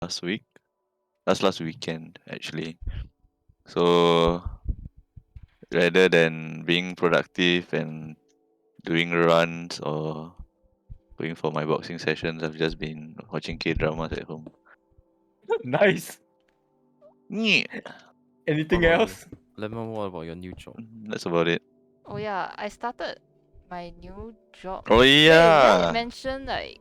last week. Last weekend actually. So rather than being productive and doing runs or going for my boxing sessions, I've just been watching K dramas at home. Nice. Yeah, Anything What about else? you? Let me know more about your new job. that's about it. Oh yeah, I started my new job. Oh Wait, did I yeah, mention like?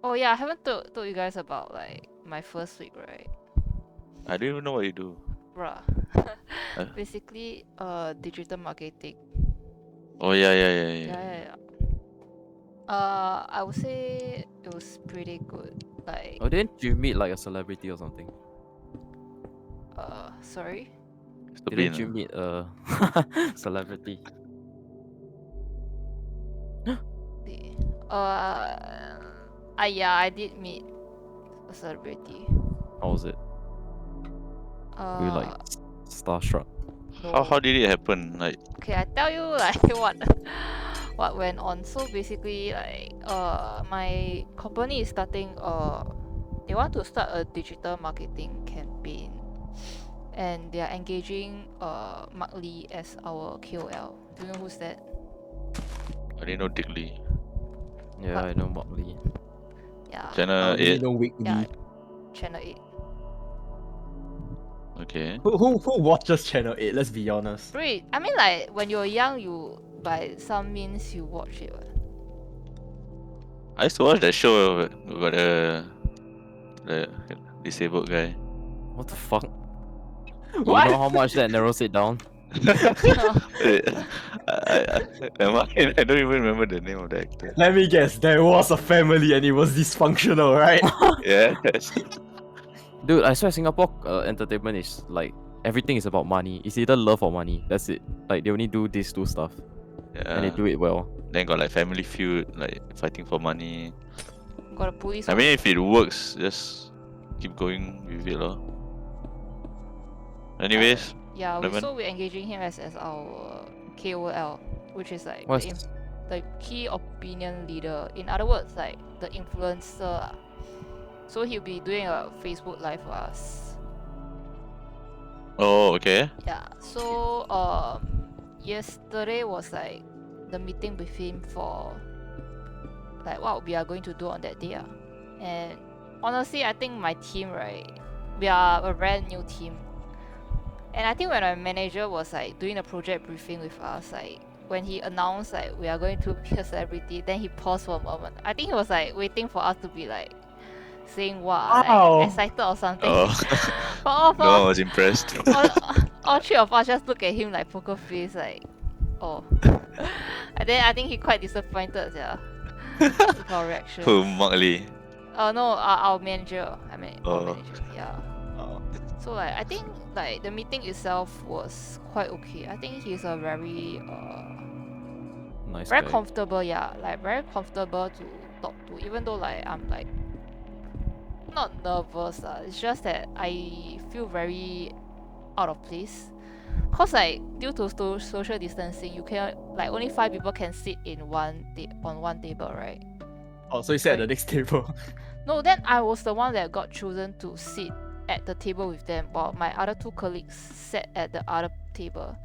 Oh yeah, I haven't told you guys about like my first week, right? I don't even know what you do. Bruh. Uh, Basically, digital marketing. Oh yeah. Yeah. I would say it was pretty good. Like, Oh, didn't you meet like a celebrity or something? sorry. Mr. Didn't Bean. you meet a celebrity? The, yeah, I did meet a celebrity. How was it? Were you like Uh, starstruck? How no. did it happen? Like Okay, I tell you like what went on. So basically, like my company is starting they want to start a digital marketing campaign, and they are engaging Mark Lee as our KOL. Do you know who's that? I didn't know Dick Lee. Yeah, What? I know Mark Lee. Yeah, I Channel only 8. know weekly. yeah, Channel 8. Okay. Who watches Channel 8? Let's be honest. Wait, I mean like when you're young, you by some means you watch it. What? I used to watch that show about the disabled guy. What the fuck? You What? know how much that narrows it down? Wait, never mind, I don't even remember the name of the actor. Let me guess. There was a family and it was dysfunctional, right? Yeah. Dude, I swear Singapore entertainment is like everything is about money. It's either love or money. That's it. Like they only do these two stuff and they Yeah. do it well. Then got like Family Feud, like fighting for money. Got a police. I mean, if it works, just keep going with it, lor. Anyways, Yeah, Lemon? so we're engaging him as our KOL, which is like What's the key opinion leader. In other words, like the influencer. Ah. So he'll be doing a Facebook Live for us. Oh, okay. Yeah. So yesterday was like the meeting with him for like what we are going to do on that day. And honestly, I think my team, right, we are a brand new team. And I think when our manager was like doing the project briefing with us, like when he announced like we are going to be a celebrity, then he paused for a moment. I think he was like waiting for us to be like saying wow, Wow. like excited or something. Oh, But all, no one was impressed. all three of us just look at him like poker face, like oh. And then I think he quite disappointed, yeah, with our reaction. Who, Mark Lee? Oh no, our manager. I mean, our Oh. manager. Yeah. Oh. So like I think like the meeting itself was quite okay. I think he's a very nice very guy? comfortable, yeah, like very comfortable to talk to. Even though like I'm like not nervous, it's just that I feel very out of place. Cause like due to social distancing, you can like only 5 people can sit in on one table, right? Oh, so you sat at the next table. No, then I was the one that got chosen to sit at the table with them, while my other two colleagues sat at the other table.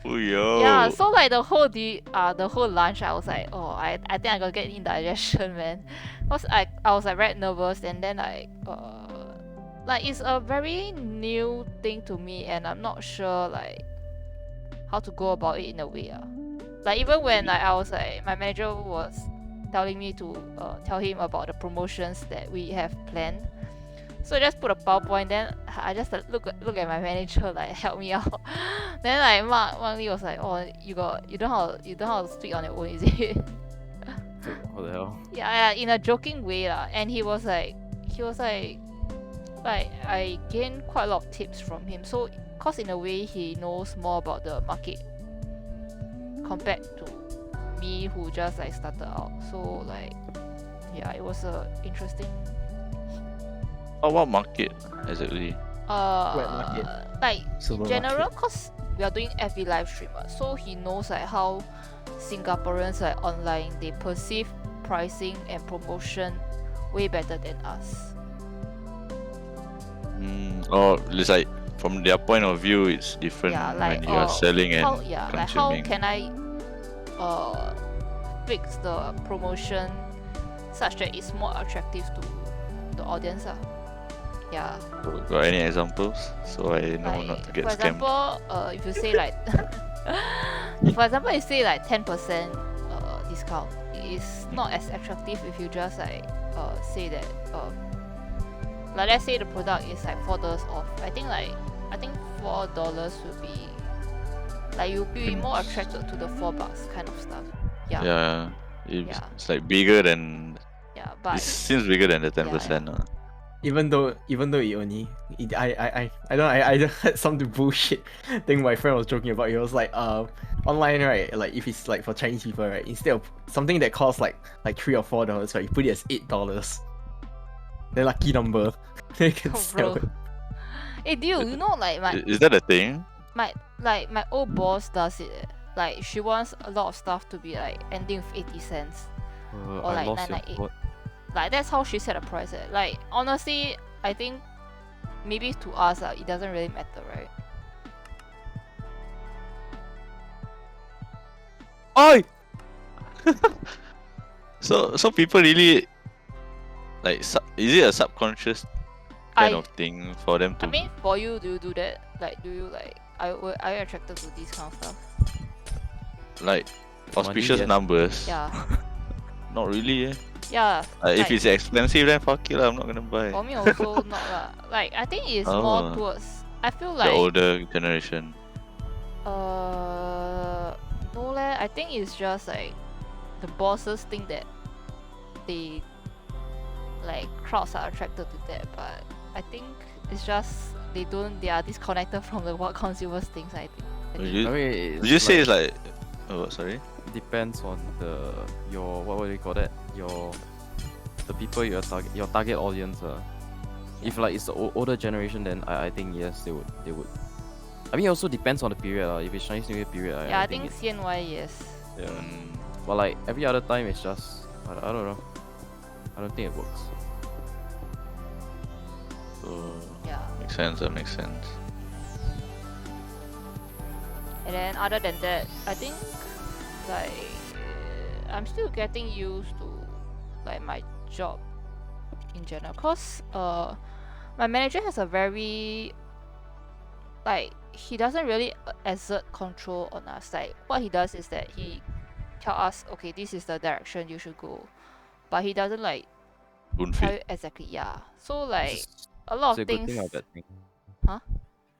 Oh, yo. Yeah, so like the whole lunch, I was like, oh, I think I gonna get indigestion, man. Cause I was like very nervous, and then like it's a very new thing to me, and I'm not sure like how to go about it in a way. Like even when like, I was like, my manager was telling me to tell him about the promotions that we have planned. So I just put a PowerPoint. Then I just look at my manager like help me out. Then like Mark Lee was like, oh you don't know how to speak on your own, is it? What the hell? Yeah, in a joking way lah. And he was like I gained quite a lot of tips from him. So cause in a way he knows more about the market compared to me who just like started out. So like yeah, it was a interesting Oh, what market exactly? Wet market. like in Supermarket. general, cause we are doing FB live streamer, so he knows like how Singaporeans like online they perceive pricing and promotion way better than us. Or it's like from their point of view, it's different Yeah, like when you are selling and how consuming. can I fix the promotion such that it's more attractive to the audience. Yeah. Got any examples so I know not to Like get for scammed? example, if you say like for example you say like 10% discount, it's not as attractive if you just like say that like let's say the product is like $4 off. I think $4 would be like you'll be more attracted to the $4 kind of stuff. Yeah. Yeah, Yeah. it's like bigger than. Yeah. It But seems bigger than the yeah, 10%. Even though it only I don't know, I just heard some bullshit thing my friend was joking about. He was like online, right, like if it's like for Chinese people, right, instead of something that costs like $3 or $4, right, you put it as $8. The lucky number. They can Oh, sell bro. it. Hey, dude, you know like Is that a thing? my old boss does it. Like she wants a lot of stuff to be like ending with 80 cents or I like lost your 998. thought. Like that's how she set a price. Like honestly, I think maybe to us it doesn't really matter, right? Oi! So people really like is it a subconscious kind I of thing for them to I mean for you, do you do that? Like do you like are you attracted to this kind of stuff? like Money, auspicious yes. numbers? Yeah. Not really. Yeah. If like, it's expensive, then fuck it lah. I'm not gonna buy. for me also not lah. Like I think it's more Oh, towards I feel the like older generation. no leh. I think it's just like the bosses think that they like crowds are attracted to that, but I think it's just they are disconnected from the what consumers thinks. I think. Would I you, mean, would you say it's like? Oh, sorry. depends on your what do you call that? The people your target audience. If like it's the older generation, then I think yes, they would. I mean, it also depends on the period. If it's Chinese New Year period, Yeah, I think think CNY yes. yeah. Mm, But like every other time, it's just I don't know. I don't think it works. so Yeah. makes sense. That makes sense. And then other than that, I think like I'm still getting used to like my job in general, cause my manager has a very like he doesn't really exert control on us. Like what he does is that he tell us, okay, this is the direction you should go, but he doesn't like Spoon tell feed. you exactly. Yeah, so like Is a lot it a of good things thing or bad thing? Huh?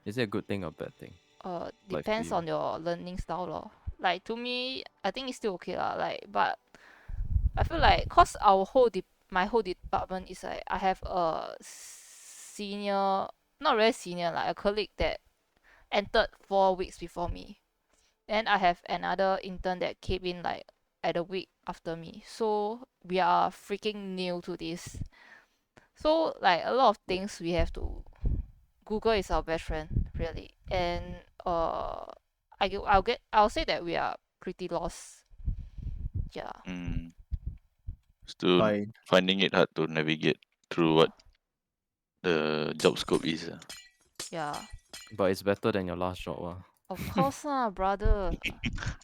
Is it a good thing or bad thing? Like for depends you? on your learning style lor. Like to me, I think it's still okay lah. Like but I feel like cause my whole department is like I have a senior, not really senior, like a colleague that entered 4 weeks before me. Then I have another intern that came in like at a week after me. So we are freaking new to this. So like a lot of things we have to Google is our best friend, really. And I'll say that we are pretty lost. Yeah. Mm, still Fine. finding it hard to navigate through what the job scope is. Yeah. But it's better than your last job. Of course brother.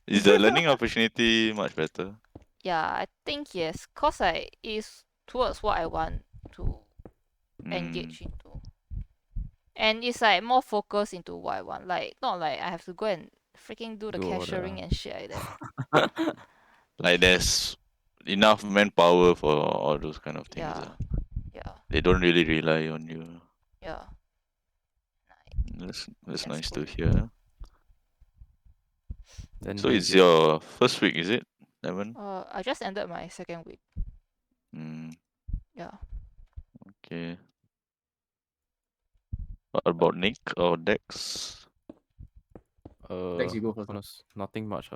Is the learning opportunity much better? Yeah, I think yes. Cause like it's towards what I want to Mm, engage into. And it's like more focused into what I want. Like not like I have to go and freaking do the Do all the- cashiering and shit like that. like there's enough manpower for all those kind of things. Yeah. Yeah. They don't really rely on you. Yeah. That's That's nice good. to hear. Then So very it's good. your first week, is it, Evan? I just ended my second week. Mm, Yeah. okay. What about Nick or Dex? Dex, you go first. Nothing much.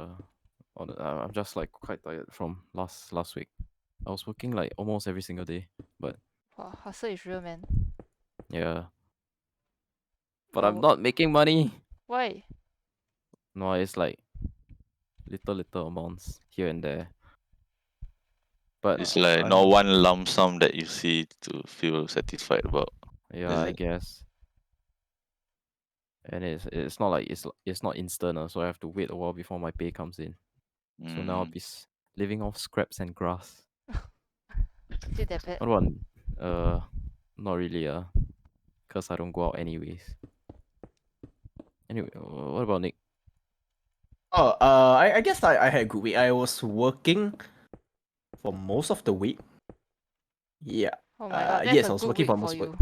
I'm just like quite tired from last week. I was working like almost every single day, but Wow, hustle is real, man. yeah. But Oh, I'm not making money. why? No, it's like little amounts here and there. But It's like I'm- not one lump sum that you see to feel satisfied about. yeah, Is I it? guess. and it's not like it's not instant, so I have to wait a while before my pay comes in. So now I'll Mm. be living off scraps and grass. Is it that bad? What about not really cause I don't go out anyways. Anyway, what about Nick? Oh, I guess I had a good week. I was working for most of the week. Yeah. Oh my god, that's yes, a I was good working week for for most of you.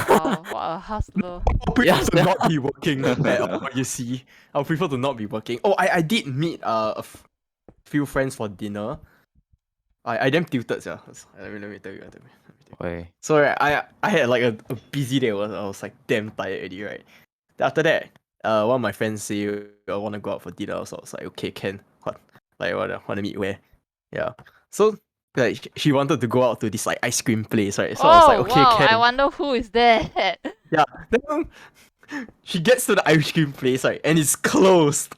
Wow, what a hustler. I prefer Yes, to yeah. not be working at all, you see. I prefer to not be working. Oh, I did meet few friends for dinner. I damn tilted, yeah. Let me tell you. Why? So right, I had like a busy day. I was like damn tired already, right? Then after that, one of my friends say I want to go out for dinner, so I was like, okay, can. What? Like, wanna meet where? Yeah. So like she wanted to go out to this like ice cream place, right? So I was like, Oh okay, wow, I can. wonder who is that. Yeah. Then she gets to the ice cream place, right, and it's closed.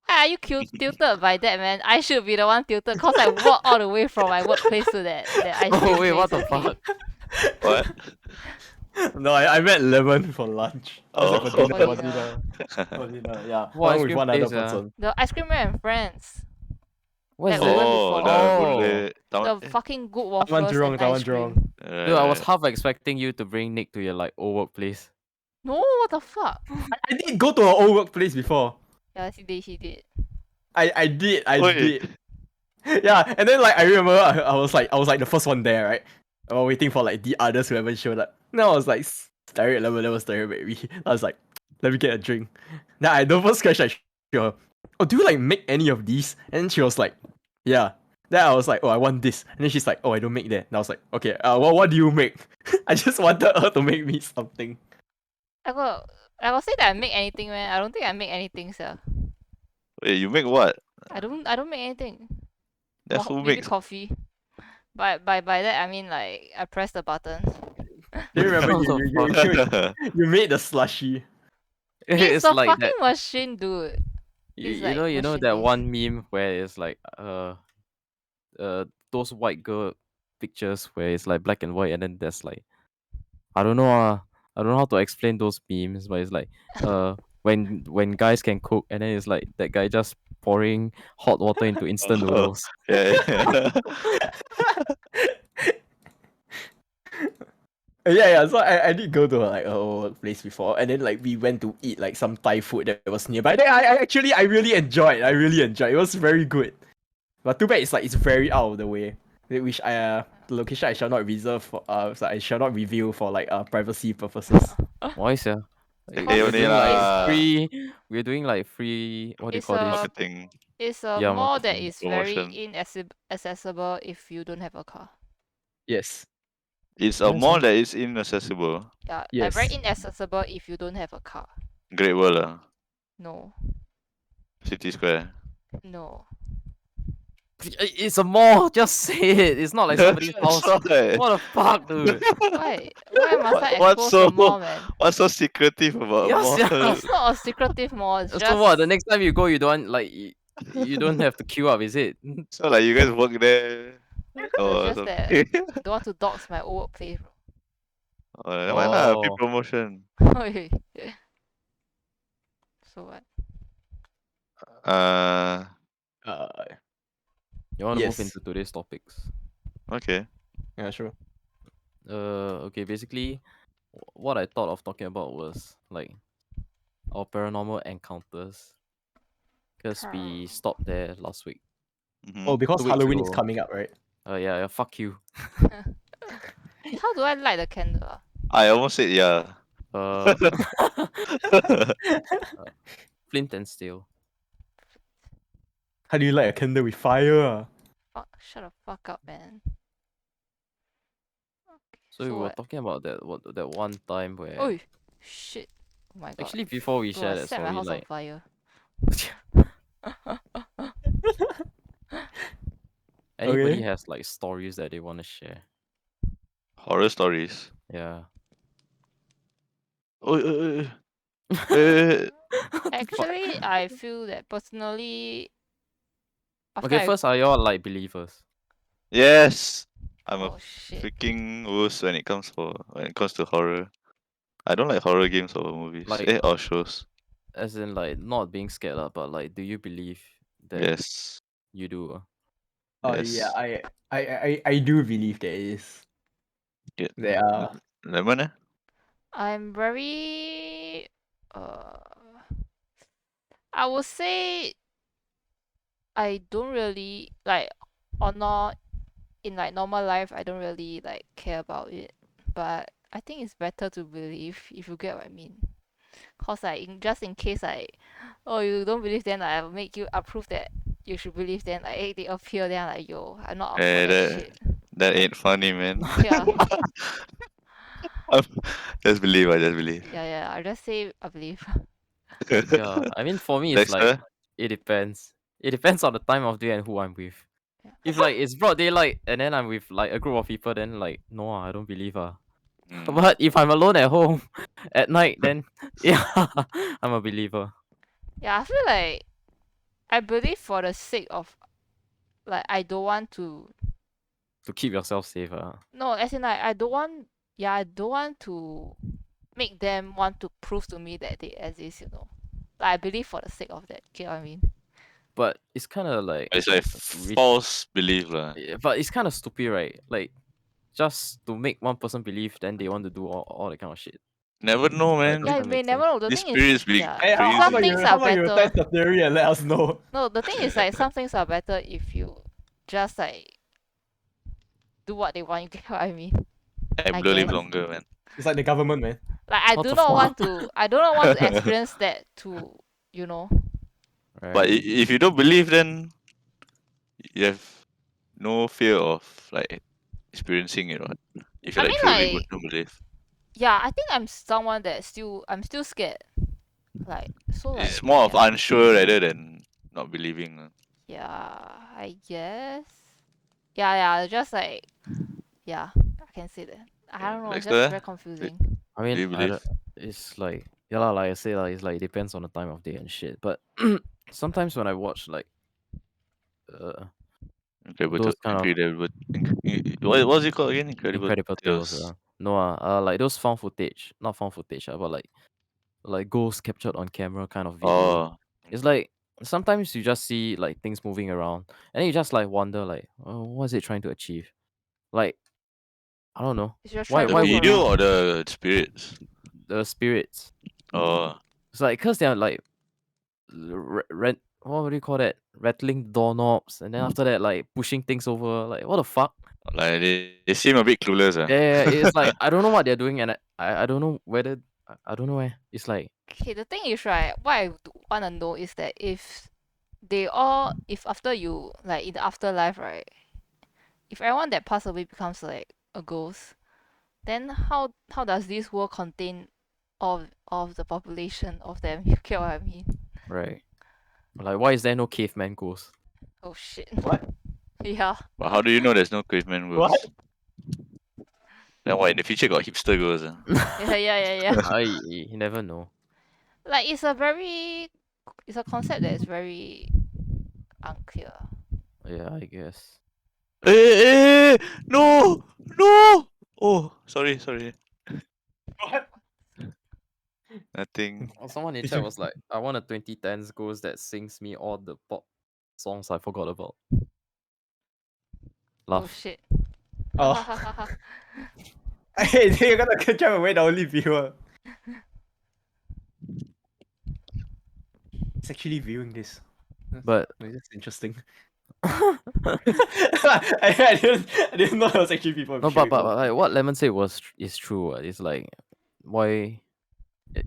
Why are you tilted by that, man? I should be the one tilted cause I walked all the way from my workplace to that ice cream Oh wait, place. what the Okay. fuck? What? No, I met Lemon for lunch. I said Oh. for dinner, For for dinner. dinner. For dinner, yeah. What ice Along with cream one other place? person. The ice cream man and friends What is that we it? went Oh, before. the Oh, Boon The Lay. fucking good Taman waffles Jurong, and Taman ice Jurong. cream. dude, I was Right. half expecting you to bring Nick to your like old workplace. No, what the fuck? I did go to our old workplace before. Yeah, he did. I Wait. did. Yeah, and then like I remember I was like the first one there, right? I was waiting for like the others who haven't showed up. Then I was like staring at Lemon staring at me. I was like, let me get a drink. Then I the first question I showed her, oh, do you like make any of these? And then she was like, yeah. Then I was like, oh, I want this. And then she's like, oh, I don't make that. And I was like, okay, what do you make? I just wanted her to make me something. I got say that I make anything, man. I don't think I make anything, sir. Wait, you make what? I don't make anything. That's who Maybe makes. coffee. By that I mean like I press the button. Do you remember What the you made the slushy? It's It's a like fucking that. machine, dude. It's like You know machine that based. one meme where it's like those white girl pictures where it's like black and white, and then there's like I don't know I don't know how to explain those memes, but it's like when guys can cook, and then it's like that guy just pouring hot water into instant Oh, noodles. yeah. Yeah. So I did go to like a workplace before, and then like we went to eat like some Thai food that was nearby. Then I really enjoyed. I really enjoyed. It was very good. But too bad it's like it's very out of the way. Which the location I shall not reserve for so I shall not reveal for like privacy purposes. Why yeah? Hey, We're only doing like lah. we're doing like free what do you It's call this? Marketing. it's a Yeah, mall that marketing. is very Promotion. inaccessible if you don't have a car. Yes. It's a Nice, mall huh? that is inaccessible. Yeah, like Yes. very inaccessible if you don't have a car. Great Wall lah. No. City Square. No. It's a mall. Just say it. It's not like somebody's house. Sorry. What the fuck, dude? Why? Why must I What's expose so the mall, man? what's so secretive about a Yes, mall? yeah. It's not a secretive mall, it's just So what? The next time you go, you don't like you don't have to queue up, is it? So like you guys work there it's or just that something? don't want to dox my old workplace. Oh, never mind lah, free Oh, promotion. Oi. So what? Uh, Uh you want to move yes. into today's topics? okay. Yeah, sure. Okay. Basically, what I thought of talking about was like our paranormal encounters, because we stopped there last week. Mm-hmm. Oh, because 2 weeks Halloween is ago. coming up, right? Yeah. Fuck you. How do I light the candle? I almost said yeah. Uh, flint and steel. How do you light a candle with fire? Fuck, shut the fuck up, man. Okay, So we were what? talking about that one time where Oi, shit. Oh my god. actually before we Bro, share I that set my story, house on like fire. anybody Okay. has like stories that they want to share. Horror stories. Yeah. Oh, eh. Actually, I feel that personally, after Okay, I first, are y'all like believers? Yes. I'm a oh shit. freaking wuss when it comes to horror. I don't like horror games or movies. Like, Or shows. as in like not being scared, but like, do you believe that Yes. you do? Oh yeah, Yes. I do believe there is. Yeah. There are. Lemon, eh? I'm very uh I would say I don't really like or not in like normal life I don't really like care about it. But I think it's better to believe if you get what I mean. Cause like just in case like oh you don't believe then I'll make you approve that you should believe then like they appear then I'm like yo I'm not up for Eh, that that shit. that ain't funny, man. Yeah. Just believe. I just believe. Yeah, I just say I believe. Yeah, I mean for me it's like Dexter. it depends. It depends on the time of day and who I'm with. Yeah. If like it's broad daylight and then I'm with like a group of people, then like no, I don't believe Mm. But if I'm alone at home at night, then yeah, I'm a believer. Yeah, I feel like I believe for the sake of like I don't want to To keep yourself safe. no as in like I don't want yeah I don't want to make them want to prove to me that they exist, you know. Like I believe for the sake of that. Get what I mean? But it's kind of like, It's like rit- false belief, lah. but it's kind of stupid, right? Like just to make one person believe, then they want to do all that kind of shit. Never know, Like, it man. Yeah, you doesn't may make never sense. know. The These thing is, spirits be yeah, Hey, crazy. some things how are about you better. test the theory and let us know? No, the thing is like some things are better if you just like do what they want. You get what I mean? I I blow live guess. longer, man. It's like the government, man. Like I What do the not fuck? want to. I do not want to experience that to you know. But Right. if you don't believe, then you have no fear of like experiencing it, right? If you I like mean truly like don't believe, yeah, I think I'm someone that I'm still scared. Like so it's like more of yeah. unsure rather than not believing. Yeah, I guess. Yeah, just like yeah, I can say that. I don't know, it's just very Dexter, do, confusing. I do mean, you believe? it's like yeah lah, like I say like it's like it depends on the time of day and shit. But sometimes when I watch like uh those kind of What was it called again? Incredible incredible tales, Tales. no like those found footage, not found footage, but like ghosts captured on camera kind of video. Oh, It's like sometimes you just see like things moving around, and then you just like wonder like, oh, what is it trying to achieve? Like I don't know. It's just Why trying to the why move would video you or around. the spirits? the spirits? Oh, It's like because they're like what would you call that? Rattling doorknobs, and then after that like pushing things over. Like what the fuck? like they seem a bit clueless. Yeah, it's like I don't know what they're doing, and I don't know whether I don't know. It's like Okay, the thing is right, what I wanna know is that if after you like in the afterlife, right, if everyone that passed away becomes like a ghost, then how does this world contain of the population of them? You get what I mean? right. Like why is there no caveman ghost? Oh shit. What? Yeah. But how do you know there's no caveman What? ghosts? Then why in the future got hipster ghosts? Yeah. I you never know. Like it's a concept that is very unclear. Yeah, I guess. No, no. Oh, sorry. What? Nothing. Someone in Did chat you- was like, I want a 2010s ghost that sings me all the pop songs I forgot about. Oh Laugh. shit. Oh. Hey, you're gonna try and wait the only viewer. It's actually viewing this. But It's interesting. I didn't know there was actually people no, viewing. but like what Lemon said is true. It's like why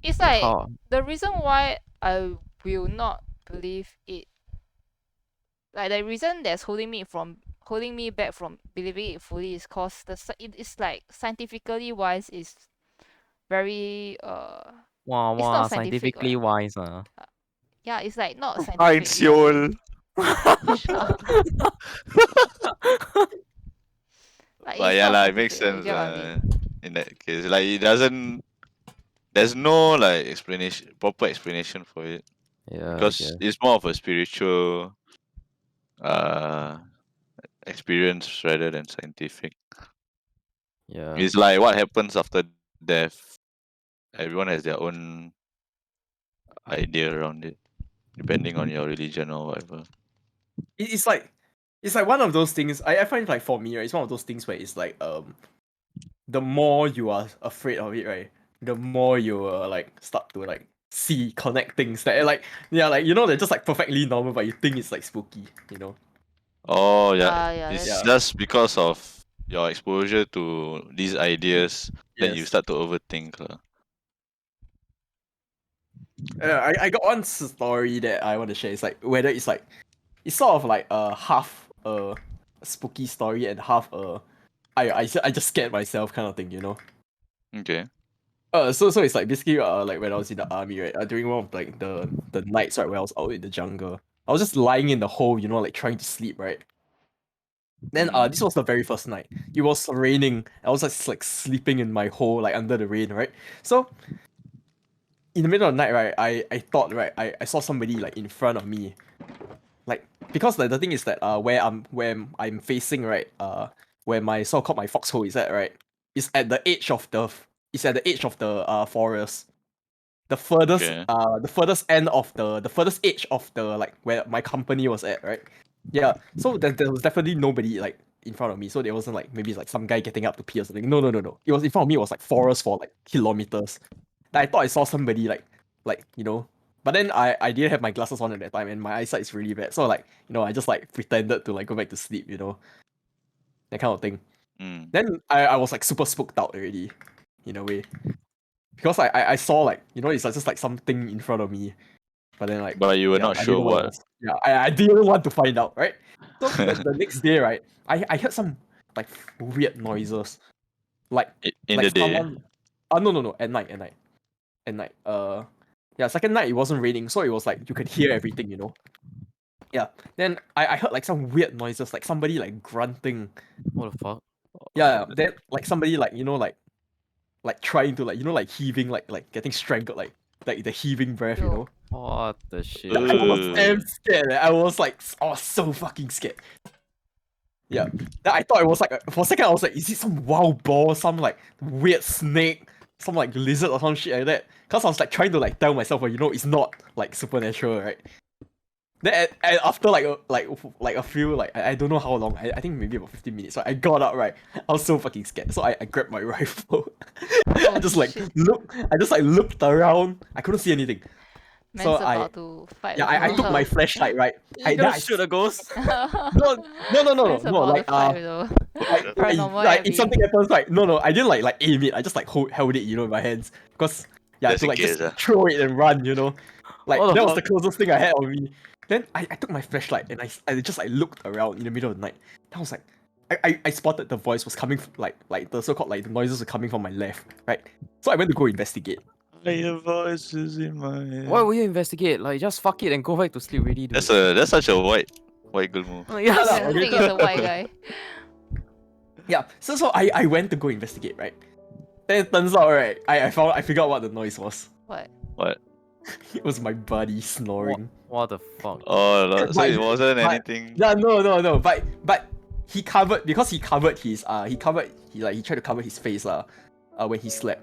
It's like how the reason why I will not believe it. Like the reason that's holding me back from believing it fully is cause it is like scientifically wise is very wah it's wah not scientific scientifically lah. wise Yeah, it's like not Fine, scientific. Yeah. Seoul. Sure. Like But it's yeah, not lah, it makes scientific. You sense. get what I mean? In that case, like it doesn't. There's no like proper explanation for it Yeah, I because guess. it's more of a spiritual uh experience rather than scientific. Yeah. It's like what happens after death. everyone has their own idea around it, depending on your religion or whatever. It's like one of those things. I find like for me, right, it's one of those things where it's like the more you are afraid of it, right, the more you like start to like see connect things that like like they're just like perfectly normal, but you think it's like spooky, Oh yeah, Yeah, it's Yeah. that's just because of your exposure to these ideas, then you Yes. start to overthink lah. I got one story that I want to share. It's like whether it's sort of like half a spooky story and half I just scared myself kind of thing, Okay. So it's like basically like when I was in the army, right, during one of like the nights, right, where I was out in the jungle, I was just lying in the hole, like trying to sleep, right. Then Mm. this was the very first night. It was raining. I was just like sleeping in my hole, like under the rain, right. So in the middle of the night, right, I thought, right, I saw somebody like in front of me, like because like, the thing is that where I'm facing, right, where my so-called my foxhole is at, right, is at the edge of the forest. Okay. The furthest end of the furthest edge of the like where my company was at, right? Yeah. So there was definitely nobody like in front of me. So there wasn't like maybe it's like some guy getting up to pee or something. No, no, no, no. It was in front of me, it was like forest for like kilometers. I thought I saw somebody like. But then I didn't have my glasses on at that time and my eyesight is really bad. So like, I just like pretended to like go back to sleep, that kind of thing. Mm. Then I was like super spooked out already, in a way. Because I saw like, it's like just like something in front of me. But then like, But you were yeah, not I didn't sure know what it what. was. Yeah, I didn't want to find out, right? So the next day, right, I heard some like weird noises. Like In like the day. someone no no no at night. Yeah, second night it wasn't raining, so it was like you could hear everything, Yeah. Then I heard like some weird noises, like somebody like grunting. What the fuck? Yeah, then like somebody like like trying to like like heaving, like getting strangled, like the heaving breath, yo. What the shit? Yeah, I was damn Ugh. scared. I was so fucking scared. Yeah. Then I thought it was like for a second I was like, is it some wild boar, some like weird snake, some like lizard or some shit like that? Cause I was like trying to like tell myself, well, it's not like supernatural, right? Then after like a few like I don't know how long, I think maybe about 15 minutes. So I got up, right. I was so fucking scared. So I grabbed my rifle. Holy shit. I just like looked around. I couldn't see anything. So Man's about to fight yeah, with I took my a flashlight, right? You gotta shoot a ghost. No, no, no, no, no, Man's no. about to Like fight with a paranormal like if heavy. something happens, like no, I didn't like aim it. I just like held it, in my hands, because yeah, Just to in like just case. throw it and run, Like What the that was the fuck? closest thing I had on me. Then I took my flashlight and I just like looked around in the middle of the night. I was like, I spotted the voice was coming like the so-called like the noises were coming from my left, right? So I went to go investigate. I hear voices in my head. Why would you investigate? Like, just fuck it and go back to sleep already, dude. That's such a white girl move. Yes. Yeah, Yeah, I okay, think it's a white guy. Yeah, so I went to go investigate, right? Then it turns out, right, I figured out what the noise was. What? What? It was my buddy What, snoring. what the fuck? Oh, so But it wasn't but anything. yeah, no. But he covered because he covered his he tried to cover his face when he slept.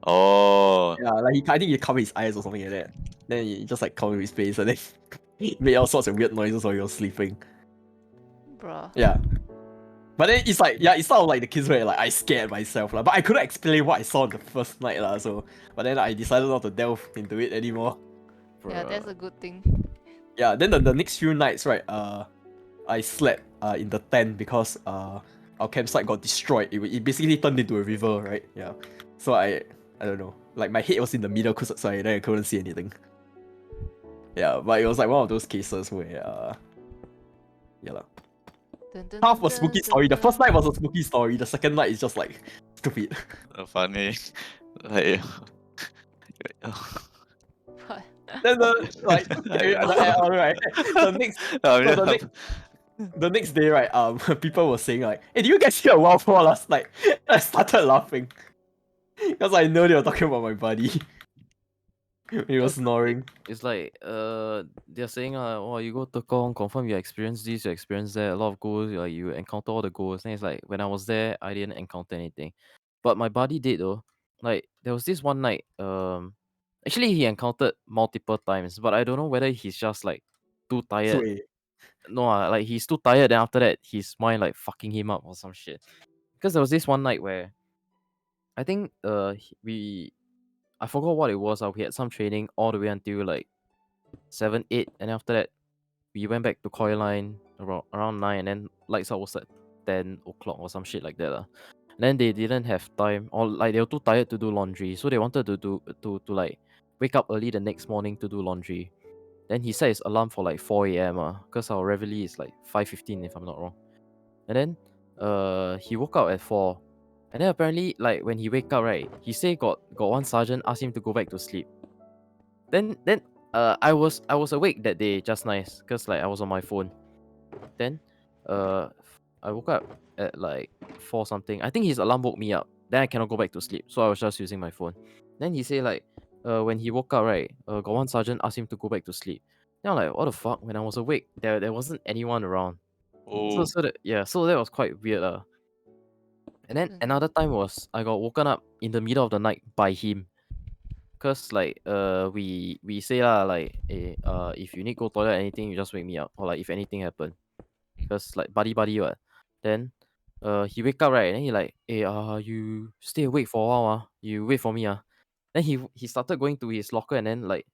Oh, Yeah, like I think he covered his eyes or something like that. Then he just like covered his face and then he made all sorts of weird noises while he was sleeping. Bruh. Yeah. But then it's like it's sort of like the kids where like I scared myself but I couldn't explain what I saw the first night so but then I decided not to delve into it anymore. Yeah, that's Bruh. a good thing. Yeah, then the next few nights, right, I slept in the tent because our campsite got destroyed. It basically turned into a river, right? Yeah. So I don't know. Like my head was in the middle cause so I couldn't see anything. Yeah, but it was like one of those cases where yeah lah. Dun, dun, Half dun, a spooky dun, story. The dun, first night was a dun. spooky story. The second night is just like stupid. funny. Like, What? Then the like carry on right. The next I'm so just- the next day, right, people were saying like, hey, did you guys hear a wild boar last night? I started laughing. Because I know they were talking about my buddy. He was snoring. It's like they're saying oh, you go Tekong, confirm you experience this, you experience that, a lot of ghosts, like you encounter all the ghosts. And it's like when I was there I didn't encounter anything. But my buddy did though. like there was this one night. Actually he encountered multiple times, but I don't know whether he's just like too tired. Sui. No, like he's too tired. Then after that, his mind like fucking him up or some shit. Because there was this one night where I think I forgot what it was. We had some training all the way until like 7, 8, and then after that we went back to Koi Line around 9, and then lights out was at 10 o'clock or some shit like that. And then they didn't have time, or like they were too tired to do laundry, so they wanted to like wake up early the next morning to do laundry. Then he set his alarm for like 4 a.m. Because our reveille is like 5:15 if I'm not wrong. And then he woke up at 4. And then apparently like when he wake up, right, he say got one sergeant asked him to go back to sleep. Then I was awake that day just nice because like I was on my phone. Then I woke up at like 4 something. I think his alarm woke me up. Then I cannot go back to sleep, so I was just using my phone. Then he say like when he woke up, right, got one sergeant asked him to go back to sleep. Then I'm like, what the fuck? When I was awake, there wasn't anyone around. So Oh, so that was quite weird. And then Mm. another time was I got woken up in the middle of the night by him. Cause like we say lah like if you need go toilet or anything, you just wake me up, or like if anything happen. Cause like buddy what. Then he wake up, right, and then he like, you stay awake for a while, you wait for me. Then he started going to his locker and then like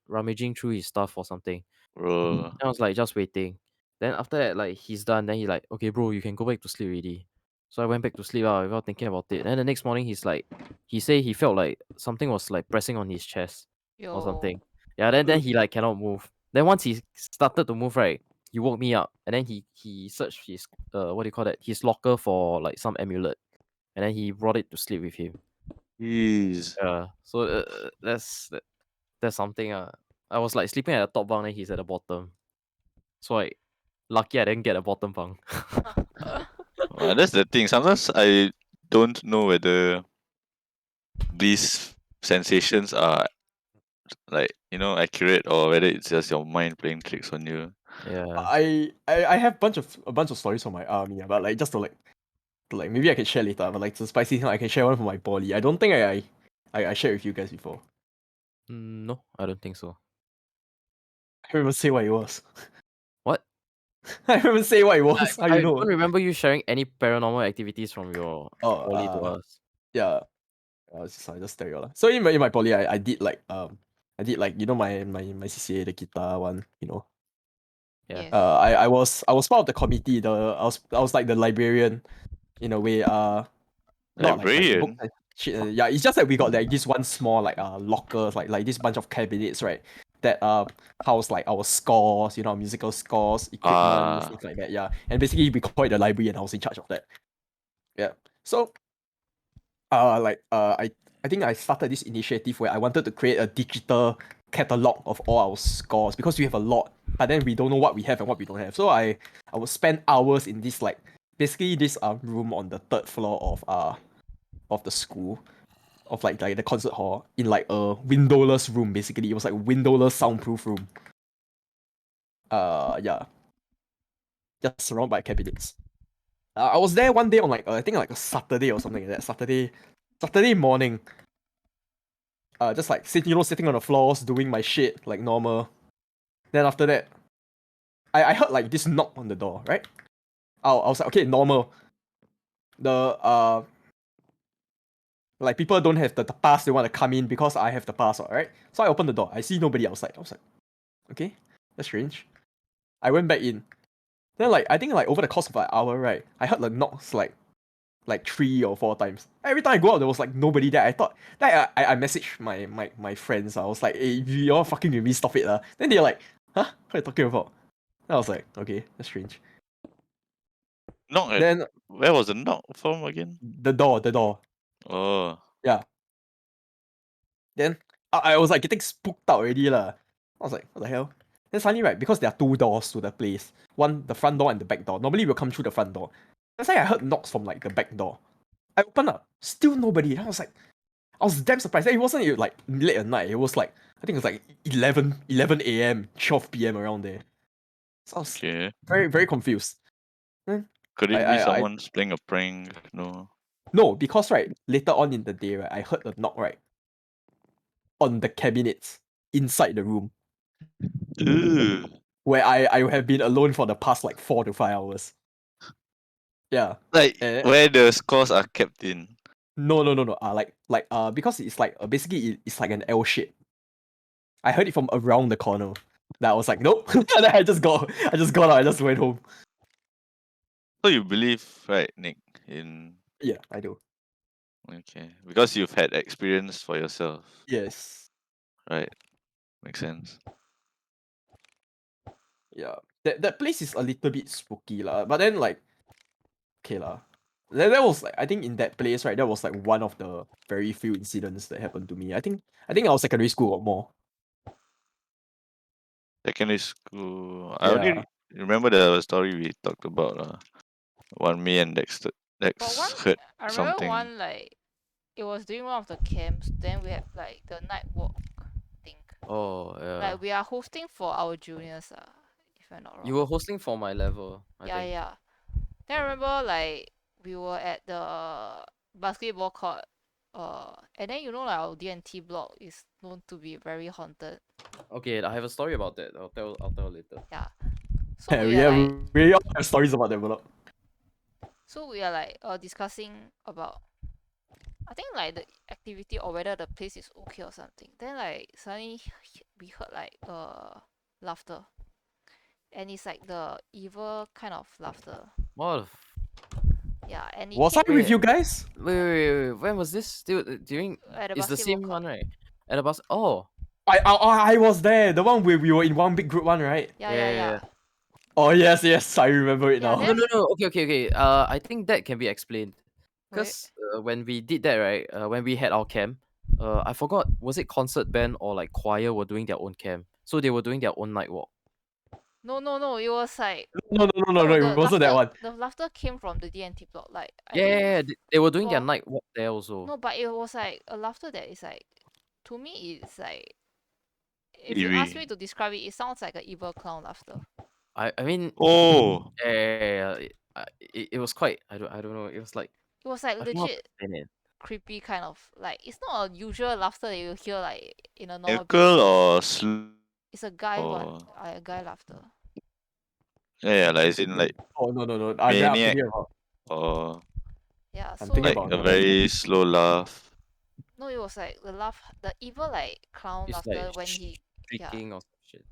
rummaging through his stuff or something. bro. I was like just waiting. Then after that, like he's done. Then he like, okay, bro, you can go back to sleep already. So I went back to sleep without thinking about it. Then the next morning, he say he felt like something was like pressing on his chest or Yo. something. Yeah. Then he like cannot move. Then once he started to move, right, he woke me up. And then he searched his what do you call that? His locker for like some amulet. And then he brought it to sleep with him. Jeez. Yeah. So that's something. I was like sleeping at the top bunk, and he's at the bottom. So like lucky I didn't get a bottom bunk. That's the thing. Sometimes I don't know whether these sensations are like accurate or whether it's just your mind playing tricks on you. Yeah. I have a bunch of stories from my army, but like just to like maybe I can share later. But like the spicy thing, I can share one from my poly. I don't think I shared with you guys before. No, I don't think so. I can't even say what it was. What? I can't even say what it was. How I you don't know? remember you sharing any paranormal activities from your Oh, poly to us. yeah. I just tell you lah. So in my poly, I did like my CCA, the guitar one, you know. Yeah. Yes. I was part of the committee. I was like the librarian in a way. Not like book Librarian. and shit. Yeah, it's just that we got like this one small like lockers, like this bunch of cabinets, right? That house like our scores, our musical scores, equipment, Ah, things like that. Yeah, and basically we call it the library, and I was in charge of that. Yeah. So I think I started this initiative where I wanted to create a digital catalog of all our scores because we have a lot, but then we don't know what we have and what we don't have. So I would spend hours in this like basically this room on the third floor of the school, of like the concert hall, in like a windowless room. Basically it was like a windowless soundproof room. Yeah, just surrounded by cabinets. I was there one day on like I think like a Saturday or something like that. Saturday morning. Just like sitting on the floors doing my shit like normal. Then after that, I heard like this knock on the door, right? I was like, okay, normal. The like people don't have the pass, they want to come in because I have the pass, right? So I opened the door. I see nobody outside. I was like, okay, that's strange. I went back in. Then like I think like over the course of an hour, right, I heard the knocks like 3 or 4 times. Every time I go out, there was like nobody there. I thought like I messaged my friends. I was like, hey, you all fucking with me, stop it. Then they're like, huh? What are you talking about? I was like, okay, that's strange. knock at Then where was the knock from again? the door. Oh, Yeah. Then I was like getting spooked out already lah. I was like, what the hell? Then suddenly, right, because there are two doors to the place. One, the front door and the back door. Normally we'll come through the front door. That's why I heard knocks from like the back door. I opened up, still nobody. I was like, I was damn surprised. It wasn't like late at night. It was like I think it was like 11 a.m., 12 p.m. around there. So I was okay. very very confused. Then Could I it be I I someone's playing a prank? No. No, because right, later on in the day, right, I heard a knock, right, on the cabinets inside the room Ugh. where I have been alone for the past like 4 to 5 hours. Yeah. Like Eh, where the scores are kept in. no. Because it's like basically it's like an L shape. I heard it from around the corner. That I was like, nope. And then I just got out. I just went home. So you believe, right, Nick, in Yeah, I do. okay. Because you've had experience for yourself. Yes. Right. Makes sense. Yeah. That place is a little bit spooky lah. But then like, okay lah. That was like I think in that place, right, that was like one of the very few incidents that happened to me. I think our secondary school or more. Secondary school. I only Yeah. remember the story we talked about. One me and But one, Dex heard I remember something. one like it was during one of the camps. Then we had like the night walk thing. Oh yeah. Like we are hosting for our juniors, if I'm not wrong. You were hosting for my level, I yeah, think. yeah. Then I remember like we were at the basketball court, and then you know like our D&T block is known to be very haunted. Okay, I have a story about that. I'll tell later. Yeah. So Yeah, we are like we all have stories about that block. discussing about I think like the activity or whether the place is okay or something. Then like suddenly we heard like laughter. And it's like the evil kind of laughter. What? Yeah, and it Was I came with you guys? Wait. When was this? Still during? at the It's the basketball same court. one, right? At the bus. Oh. I was there. The one where we were in one big group one, right? Yeah. Oh yes, I remember it Yeah, now. then No. Okay. I think that can be explained. Wait. Because when we did that, right? When we had our camp, I forgot, was it concert band or like choir were doing their own camp? So they were doing their own night walk. No, it was like No, the it wasn't that one. The laughter came from the D&T block. Like I Yeah, think yeah, they were doing their for night walk there also. no, but it was like a laughter that is like to me it's like if you ask me Eerie. to describe it, it sounds like an evil clown laughter. I mean, Oh, yeah, it was quite. I don't know. It was like It was like I don't know how to legit explain it. creepy kind of like it's not a usual laughter that you hear like in a normal Nickel building. or slow It's a guy one, or a guy laughter. yeah, like as in like Oh no. Then I'm maniac thinking about. or Yeah, I'm so thinking like about a another very slow laugh. no, it was like the evil like clown It's laughter like when he shrieking or some shit.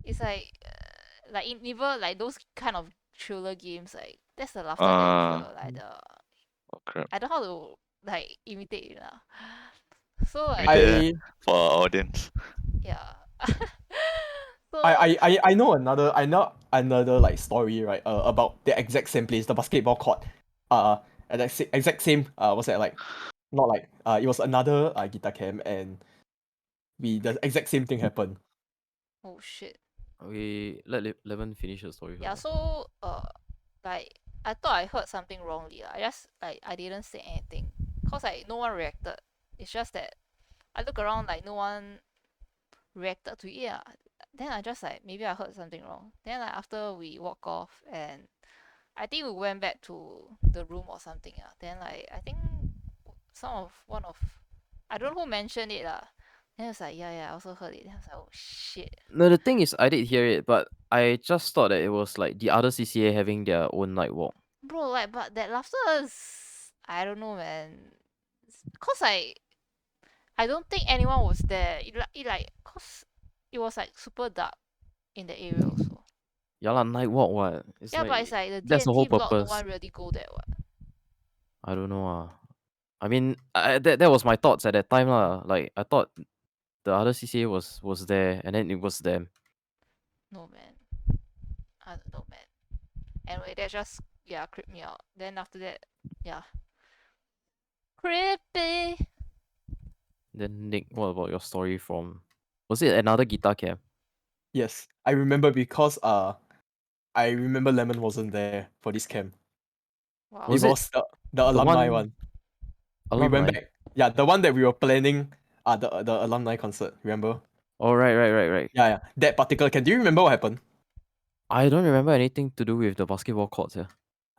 it's like in evil like those kind of thriller games like that's the laughter that you hear like the Oh crap. I don't know how to like imitate it now. So Maybe like the- I for our audience. yeah. So I know another like story, right, about the exact same place, the basketball court. At that exact same what's that like, not like it was another guitar camp, and the exact same thing happened. oh shit. We let Lemon finish the story Yeah, first. so like I thought I heard something wrongly. I just like I didn't say anything. Cause like no one reacted. It's just that I look around like no one reacted to it. Yeah. Then I just like maybe I heard something wrong. Then like after we walk off and I think we went back to the room or something. Yeah. Then like I think one of I don't know who mentioned it lah. Then it's like yeah I also heard it. Then I was like oh shit. No, the thing is, I did hear it, but I just thought that it was like the other CCA having their own night walk. Bro, like, but that laughter is, I don't know, man. Cause I don't think anyone was there. Cause it was like super dark in the area also. Yeah, lah, night walk. What? It's Yeah, like but it's like the that's the whole D&T block, no purpose. one really go there. What? I don't know. I mean, that was my thoughts at that time, lah. Like I thought the other CCA was there, and then it was them. No, man. I don't know, man. Anyway, that just creeped me out. Then after that, yeah, creepy. Then Nick, what about your story from? Was it another guitar camp? Yes, I remember because I remember Lemon wasn't there for this camp. Wow. Was it it was the alumni one. We alumni? went back. Yeah, the one that we were planning. The alumni concert. Remember? Oh, right. Yeah. That particular camp. Do you remember what happened? I don't remember anything to do with the basketball courts. Yeah.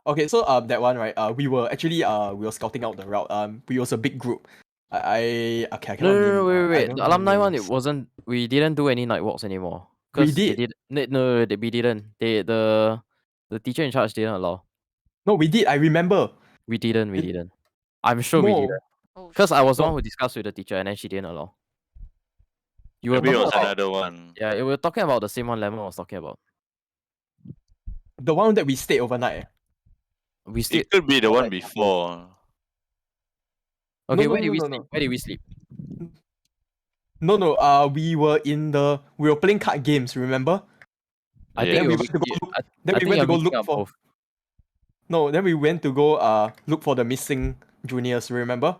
Okay, so that one, right? We were actually we were scouting out the route. We was a big group. Okay, I No, cannot no, name. no, wait, I wait. don't The know alumni one, it names. wasn't. We didn't do any night walks anymore. We Cause they did. did. No, we didn't. The teacher in charge didn't allow. No, we did. I remember. We didn't. We It- didn't. I'm sure we didn't. No, Oh Cause I shit. was the no. one who discussed with the teacher, and then she didn't allow. You were Maybe it talking was about. another one. Yeah, we were talking about the same one Lemon was talking about. The one that we stayed overnight. We still. It could be the Or one like- before. Okay, no, where did no, we no, sleep? no. Where did we sleep? No. We were playing card games. Remember? I Yeah. think Then we you. went to go you look. I, Then I we think went you're to go mixing look up for. both. No, then we went to go look for the missing juniors. Remember?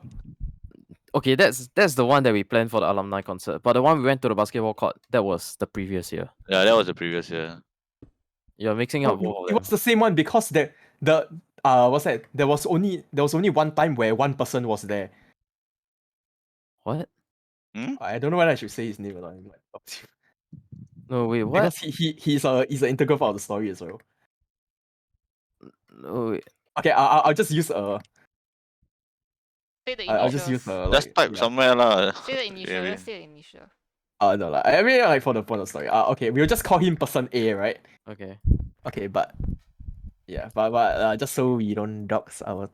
Okay, that's the one that we planned for the alumni concert. But the one we went to the basketball court, that was the previous year. Yeah, that was the previous year. You're mixing No, up both it of was them. the same one because the what's that? There was only one time where one person was there. What? I don't know whether I should say his name or not. I'm like, No, wait, what? because he's an integral part of the story as well. No, wait. Okay, I'll just use Say the I'll just use initials. Just like type yeah. somewhere lah. Say the initial. Maybe. Just say the initial. No lah. I mean like for the point of story. Okay, we'll just call him person A, right? Okay. Okay, but yeah, but just so we don't dox our.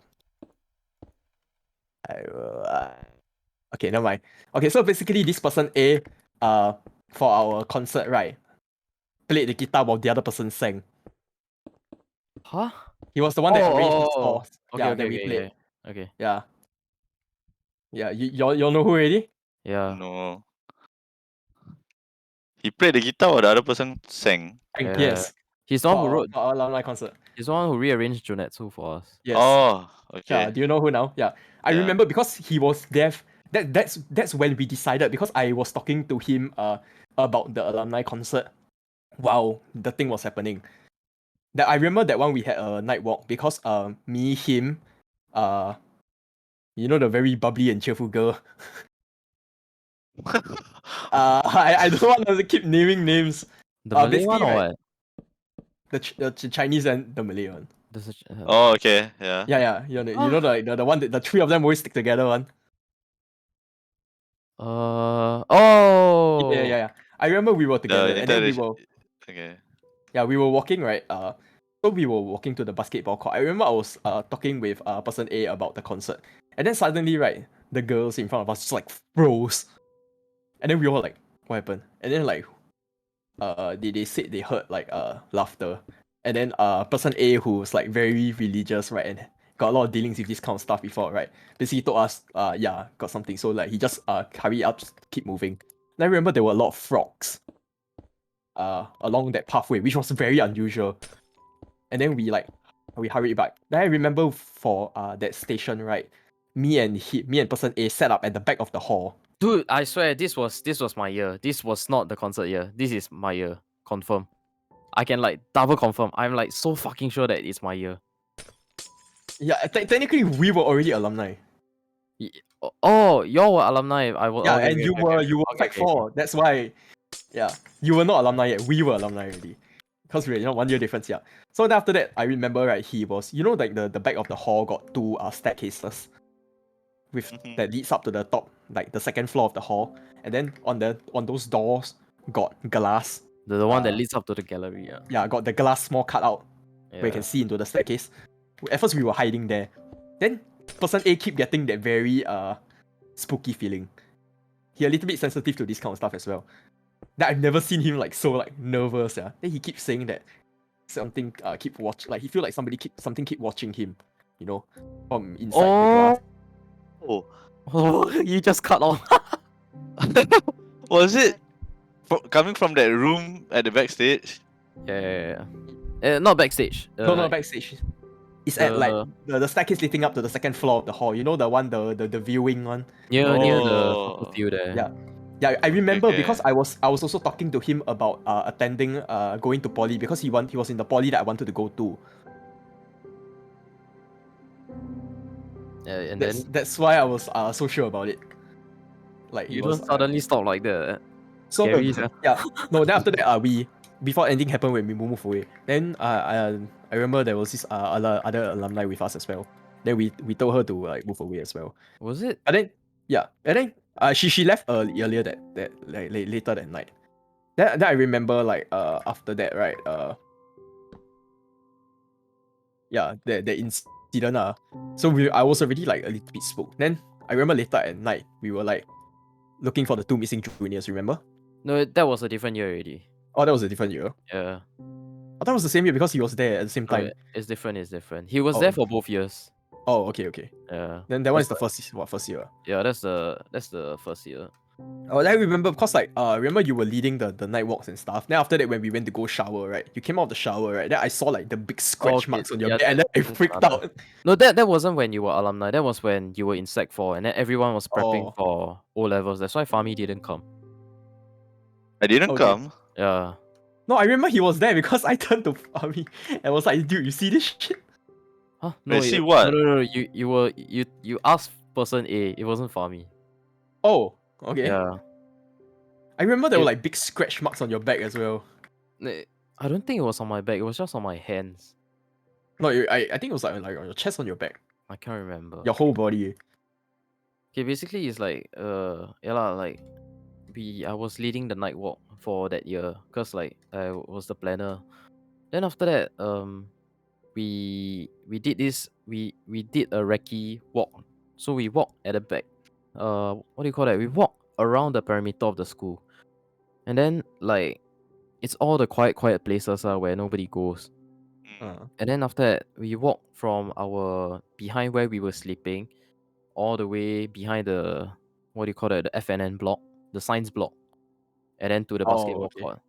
I will. Okay, never mind. Okay, so basically this person A, for our concert, right, played the guitar while the other person sang. Huh? He was the one that arranged the Oh. scores. Okay, Yeah, okay, that we okay, played. okay. Yeah. Yeah, y'all know who already? Yeah. No. He played the guitar or the other person sang? Yeah. Yes. He's the one who wrote. For our alumni concert. He's the one who rearranged Junetsu for us. Yes. Oh, Yeah, okay. do you know who now? Yeah. I Yeah. remember because he was deaf. That's when we decided because I was talking to him about the alumni concert while the thing was happening. That I remember that one we had a night walk because me, him, you know the very bubbly and cheerful girl. I don't want to keep naming names. The Malay basically, one or right, what? the Chinese and the Malay one. There's a, Oh, okay. Yeah. Yeah, you know the one that the three of them always stick together one. Oh. Yeah. I remember we were together and then we were Okay. we were walking, right? So we were walking to the basketball court. I remember I was talking with person A about the concert. And then suddenly, right, the girls in front of us just like froze. And then we were like, what happened? And then like they said they heard like laughter. And then person A who's like very religious, right, and got a lot of dealings with this kind of stuff before, right? Basically told us yeah, got something. So like he just hurry up, just keep moving. And I remember there were a lot of frogs along that pathway, which was very unusual. And then we hurried back. Then I remember for that station, right? Me and person A set up at the back of the hall. Dude, I swear this was my year. This was not the concert year. This is my year. Confirm. I can like double confirm. I'm like so fucking sure that it's my year. Yeah, technically we were already alumni. Oh, y'all were alumni. I was. Yeah, okay, and okay, you okay, were okay. you were Okay, Fact okay. 4. That's why. Yeah, you were not alumni yet. We were alumni already. Because we're 1 year difference, yeah. So then after that, I remember right, he was like the back of the hall got two staircases with Mhm. that leads up to the top, like the second floor of the hall. And then on those doors got glass. The one that leads up to the gallery. Yeah. Yeah, got the glass small cutout where you Yeah. can see into the staircase. At first we were hiding there. Then person A keep getting that very spooky feeling. He a little bit sensitive to this kind of stuff as well. That I've never seen him like so like nervous, yeah. Then he keeps saying that something keep watch, like he feel like something keep watching him, you know, from inside the glass. Oh. Oh, you just cut off. Was it coming from that room at the backstage? Yeah. Not backstage. No, backstage. It's at like the staircase leading up to the second floor of the hall. You know the one, the viewing one. near the Oh. soccer field there. Yeah. Yeah, I remember Okay. because I was also talking to him about attending going to poly because he was in the poly that I wanted to go to. Yeah, and That's why I was so sure about it. Like you it was don't suddenly stop like that. so scary, sia. yeah. No, then after that we before anything happened when we move away, then I remember there was this other alumni with us as well. Then we told her to like move away as well. Was it? And then yeah, and then she left earlier that like later that night. Then I remember like after that, right, yeah, the incident so I was already like a little bit spooked. Then I remember later at night we were like looking for the two missing juniors, remember? No, that was a different year already. Oh, that was a different year. Yeah. I thought it was the same year because he was there at the same No, time. it's different. It's different. He was Oh, there for both years. Oh, okay. Yeah. Then that one is That's the first year. Yeah, that's the first year. Oh, I remember because like remember you were leading the night walks and stuff. Then after that when we went to go shower, right? You came out of the shower, right? Then I saw like the big scratch okay, marks on your yeah, bed and then I that's freaked another. out. No, that wasn't when you were alumni. That was when you were in Sec 4 and then everyone was prepping Oh, for O levels. That's why Fami didn't come. I didn't okay. come. Yeah. No, I remember he was there because I turned to Fami and was like, dude, you see this shit? Huh? I see No, what? no. You asked person A. It wasn't Fami. Oh, okay. Yeah. I remember there were It- like big scratch marks on your back as well. I don't think it was on my back. It was just on my hands. No, I think it was like on your chest, on your back, I can't remember. your whole body. Okay, basically it's like yeah lah, like I was leading the night walk for that year because like I was the planner. Then after that we did this we did a recce walk. So we walked at the back. What do you call that? We walked around the perimeter of the school. And then like it's all the quiet places where nobody goes. Uh, And then after that we walked from our behind where we were sleeping all the way behind the what do you call that, the FNN block, the science block, and then to the oh, basketball okay. court.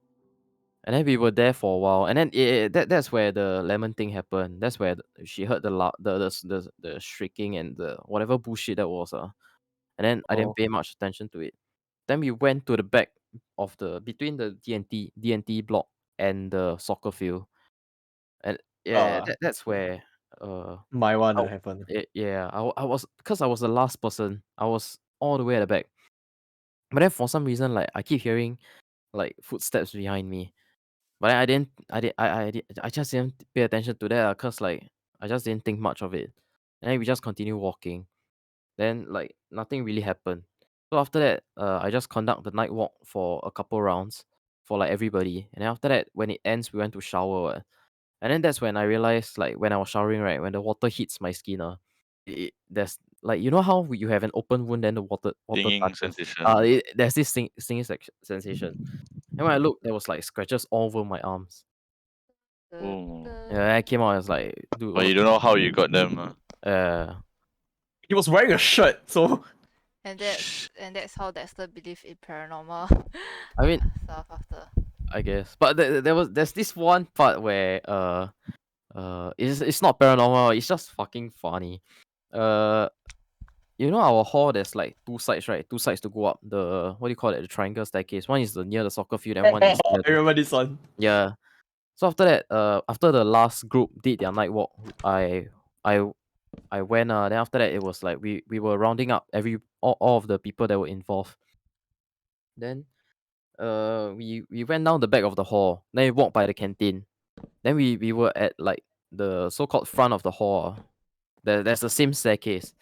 And then we were there for a while, and then that's where the lemon thing happened. That's where she heard the shrieking and the whatever bullshit that was. And then I Oh, didn't pay much attention to it. Then we went to the back of the between the D&T block and the soccer field, and yeah, that's where my one I, happened. yeah, I was because I was the last person. I was all the way at the back. But then for some reason, like I keep hearing like footsteps behind me. But then I just didn't pay attention to that because like I just didn't think much of it. And then we just continue walking. Then like nothing really happened. So after that, I just conduct the night walk for a couple rounds for like everybody. And then after that, when it ends, we went to shower. And then that's when I realized, like when I was showering, right, when the water hits my skin, there's like you know how you have an open wound, then the water Stinging touches. sensation. There's this stinging sensation. And when I looked, there was like scratches all over my arms. Oh. Yeah, I came out. I was like, dude, But you don't know how you got them. He was wearing a shirt, so And that's how Dexter believed in paranormal I mean, stuff after. I guess, but there's this one part where it's not paranormal. It's just fucking funny. Uh, you know our hall. There's like two sides, right? Two sides to go up the what do you call it? The triangle staircase. One is near the soccer field, and one is I near remember this one. yeah. So after that, after the last group did their night walk, I I went. Then after that, it was like we were rounding up all of the people that were involved. Then we went down the back of the hall. Then we walked by the canteen. Then we were at like the so-called front of the hall. There's the same staircase.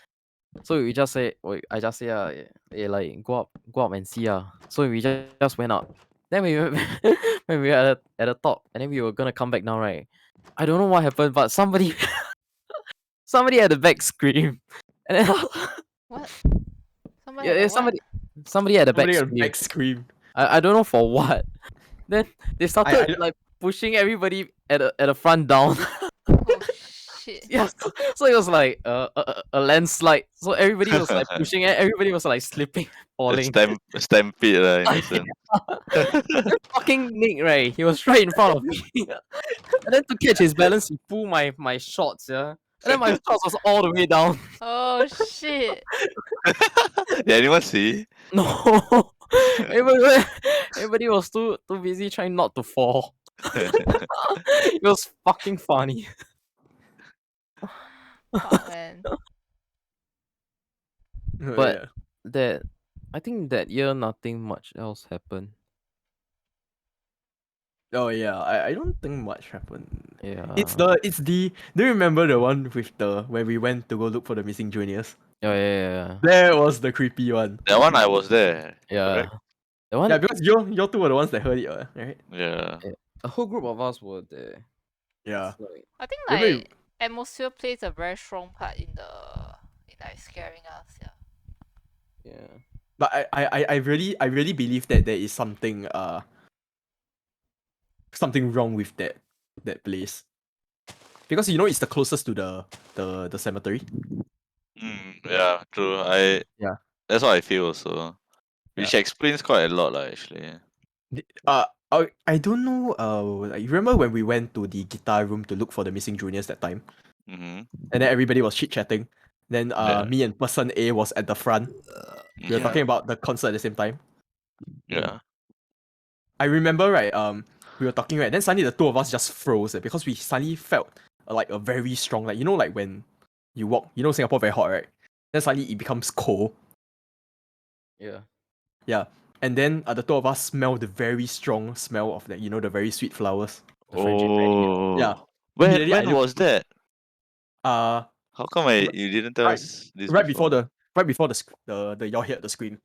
So we just say, I just say, like go up and see. So we just went up. Then we went when we were at the top, and then we were gonna come back down, right? I don't know what happened, but somebody at the back screamed, and then What? Somebody yeah, had a what? somebody at the back Somebody got a screamed. back scream. I don't know for what. Then they started I like pushing everybody at the front down. Oh shit. Yeah, so it was like a landslide. So everybody was like pushing it. Everybody was like slipping, A falling. stampede in a sense. Then fucking Nick, right? He was right in front of me. And then to catch his balance, he pulled my shorts, yeah. And then my shorts was all the way down. Oh shit. Did anyone see? No. Everybody was too busy trying not to fall. It was fucking funny. Fuck man. But yeah. that I think that year nothing much else happened. Oh yeah, I don't think much happened. Yeah. It's the. Do you remember the one with the when we went to go look for the missing juniors? Yeah. That was the creepy one. That one I was there. Yeah. Correct? The one, Yeah, because you two were the ones that heard it, right? Yeah. a whole group of us were there. Yeah. It's like, I think Remember, like atmosphere plays a very strong part in like scaring us. Yeah. yeah. but I really believe that there is something wrong with that place because you know it's the closest to the cemetery. Yeah, true. Yeah. That's what I feel also. Yeah. Which explains quite a lot, lah, actually. I don't know. Like, you remember when we went to the guitar room to look for the missing juniors that time, Mm-hmm. and then everybody was chit chatting. Then Yeah. me and person A was at the front. We were Yeah. talking about the concert at the same time. Yeah. I remember right. We were talking right. Then suddenly the two of us just froze because we suddenly felt like a very strong, like you know, like when you walk, you know, Singapore very hot, right? Then suddenly it becomes cold. Yeah. Yeah. And then the two of us smelled the very strong smell of the, you know, the very sweet flowers, the frangipani. Yeah. Oh. Immediately I When look. was that? Uh, How come you didn't tell right, us this right before before? the y'all hit the screen.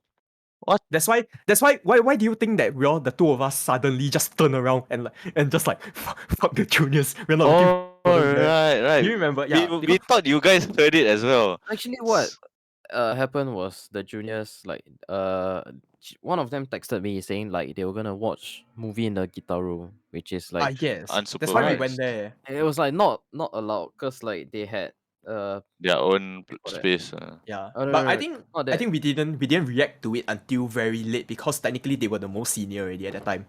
What? That's why do you think that the two of us suddenly just turn around and just like fuck the juniors, we're not looking Oh, for them there. right. Do you remember? We Yeah, we because thought you guys heard it as well. Actually, what happened was the juniors, like, one of them texted me saying like they were gonna watch movie in the guitar room, which is like, yes, that's why we Right. went Unsupervised. there. it was like not allowed because like they had Their own what do you call that? space. Yeah, Oh, no, but no, I no, think not I that. think we didn't react to it until very late because technically they were the most senior already at that time.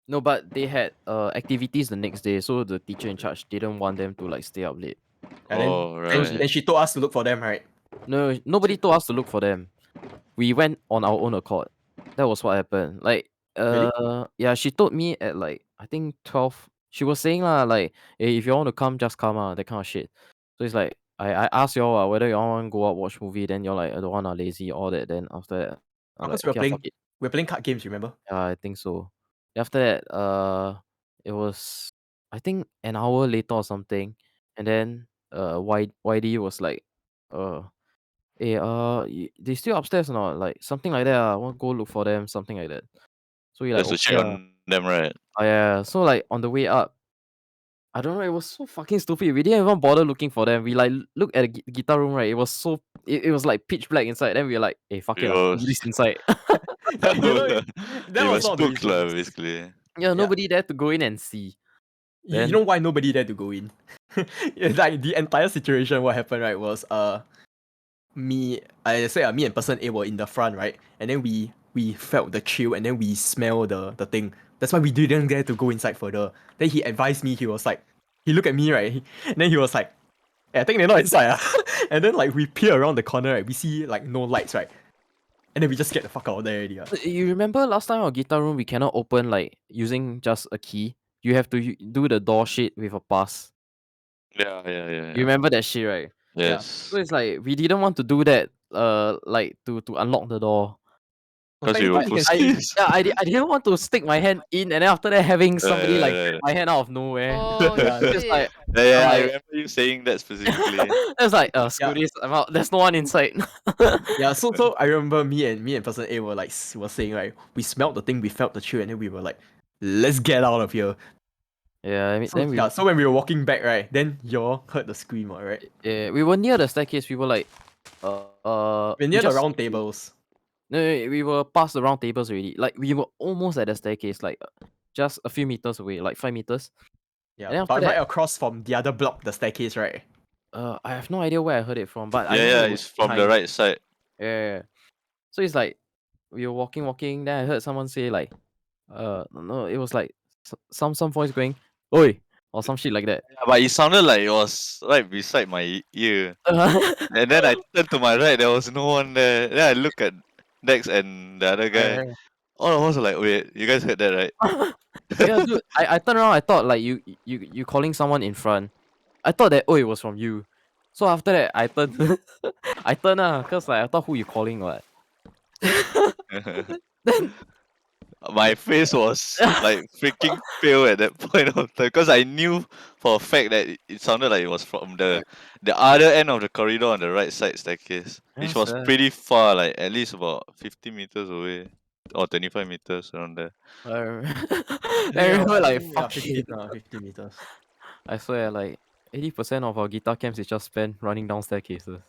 No, but they had activities the next day, so the teacher in charge didn't want them to like stay up late. And then Oh, then, right. then she told us to look for them, right? No, nobody told us to look for them. We went on our own accord. That was what happened. Like, Really? yeah, she told me at like I think 12. She was saying lah like, hey, if you want to come, just come that kind of shit. So it's like I asked y'all whether y'all want to go out watch movie. Then y'all like, I don't want to lazy all that. Then after that, I'm like, Because okay, fuck it. we're playing card games, remember? Yeah, I think so. Then after that, it was I think an hour later or something, and then YD was like, uh, hey, they still upstairs or not? Like something like that. I want to go look for them, something like that. So we like Just to okay. check on them, right? Oh yeah. So like on the way up, I don't know. It was so fucking stupid. We didn't even bother looking for them. We like look at the guitar room, right? It was it was like pitch black inside. Then we were like, hey, fuck We it, lah. Do was this inside. You know, that we were was one of the spooked, lah, reasons. basically. Yeah, Yeah. nobody there to go in and see. You Then know why nobody there to go in? It's like the entire situation, what happened, right, was me and person A were in the front, right? And then we felt the chill and then we smell the thing. That's why we didn't dare to go inside further. Then he advised me, he was like, he looked at me, right? And then he was like, I think they're not inside. And then like we peer around the corner, right? We see like no lights, right? And then we just get the fuck out of there already. you remember last time our guitar room we cannot open like using just a key. You have to do the door shit with a pass. Yeah. You remember that shit, right? Yeah. So Yes. it's like we didn't want to do that. Like to unlock the door. Well, Because we were technically you can I still pussies. yeah I didn't want to stick my hand in and then after that having somebody like Uh, grab my hand out of nowhere. Oh Yeah. So it's like shit. I'm I like remember you saying that specifically. it's like screw Yeah. this, I'm out. There's no one inside. Yeah, so I remember me and person A were like were saying, right, we smelled the thing, we felt the chill, and then we were like, let's get out of here. Yeah, I mean So then yeah, so when we were walking back, right, then y'all heard the scream, right? we were near the staircase. We were like We're we near the just round tables. no, we were past the round tables already. Like we were almost at the staircase, like just a few meters away, like 5 meters. Yeah, And then after but right that, across from the other block, the staircase, right? I have no idea where I heard it from, but I know Yeah, it was it's from the behind. right side. Yeah. So it's like we were walking. Then I heard someone say like, no, it was like some voice going, "Oi," or some shit like that. Yeah, but it sounded like it was right beside my ear. And then I turned to my right, there was no one there. Then I look at Dex and the other guy. All of us were like, wait, you guys heard that, right? Yeah, dude. I turned around. I thought like you calling someone in front. I thought that it was from you. So after that, I turned. I turned cause like I thought who you calling what. Then my face was like freaking pale at that point of time because I knew for a fact that it sounded like it was from the other end of the corridor on the right side staircase, which Yes, was pretty far, like at least about 50 meters away or 25 meters around there. I remember, I Yeah, remember I like think, yeah, fuck 50, shit. 50 meters. I swear, like 80% of our guitar camps is just spent running down staircases.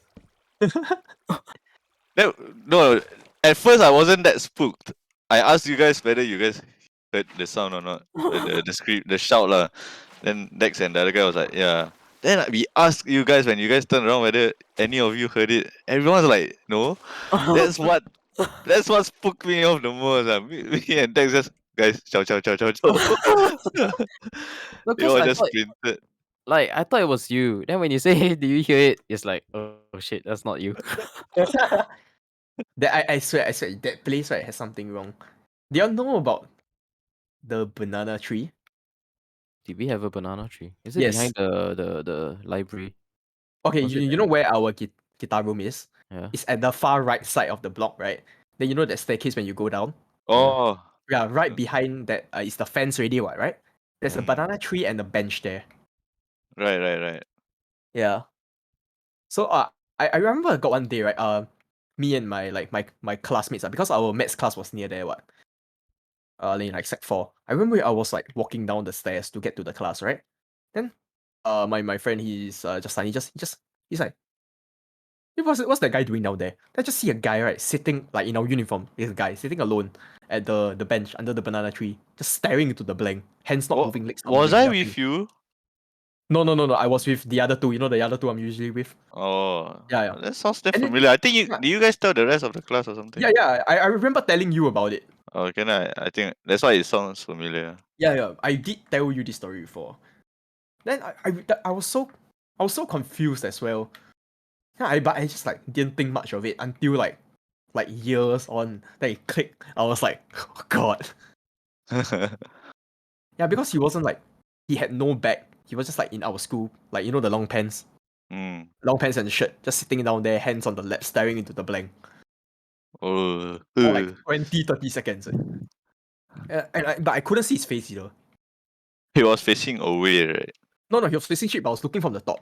No, at first I wasn't that spooked. I asked you guys whether you guys heard the sound or not, the scream, the shout lah. Then Dex and the other guy was like, yeah. Then we asked you guys when you guys turned around whether any of you heard it. Everyone's like, no. That's what that's what spooked me off the most. Me and Dex just guys, chow chow chow chow chow. No, They cause all I just thought sprinted. I thought it was you. Then when you say, "Hey, do you hear it?" It's like, oh shit, that's not you. That I swear, that place right has something wrong. Do y'all know about the banana tree? Did we have a banana tree? Is it Yes. behind the library? Okay, Was it you know there? where our guitar room is? Yeah. It's at the far right side of the block, right? Then you know that staircase when you go down? Yeah. Oh. Yeah, right behind that is the fence already, what, right? There's a Mm. banana tree and a bench there. Right. Yeah. So I remember I got one day, right? Me and my classmates, because our maths class was near there, what? In like sec 4. I remember I was like walking down the stairs to get to the class, right? Then my friend he's just suddenly he's like, "Hey, what's that guy doing down there?" Then I just see a guy, right, sitting like in our uniform. There's a guy sitting alone at the bench under the banana tree, just staring into the blank, hands not moving, legs not Was moving, I nothing. with you? No. I was with the other two. You know the other two I'm usually with. Oh, Yeah. that sounds that And then familiar. I think yeah, do you guys tell the rest of the class or something? I remember telling you about it. Oh, can I think that's why it sounds familiar. Yeah. I did tell you this story before. Then I was so confused as well. Yeah, but I just like didn't think much of it until like years on. Then it clicked. I was like, oh god. Yeah, because he wasn't like he had no bag. He was just like in our school, like you know the Mm. long pants and shirt, just sitting down there, hands on the lap, staring into the blank Oh, for like 20-30 seconds. But I couldn't see his face either. he was facing away, right? No, he was facing straight, but I was looking from the top.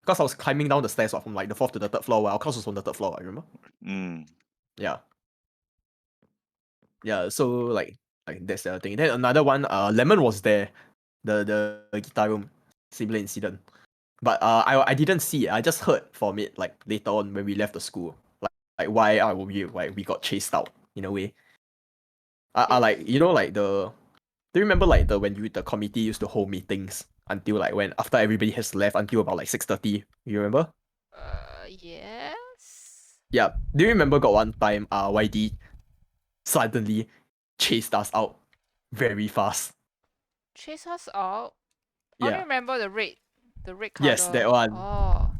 Because I was climbing down the stairs from like the fourth to the third floor, where our class was on the third floor, I remember. Mm. Yeah. Yeah, so like that's the other thing. Then another one, Lemon was there, the guitar room, similar incident. But I didn't see it. I just heard from it like later on when we left the school. Like why we got chased out in a way. I Yes. like you know like the do you remember like the committee used to hold meetings until like when after everybody has left until about like 6:30? You remember? Yes. Yeah. Do you remember got one time YD suddenly chased us out very fast? Chase us out. Only Yeah. remember the red Yes, color. that one. Oh.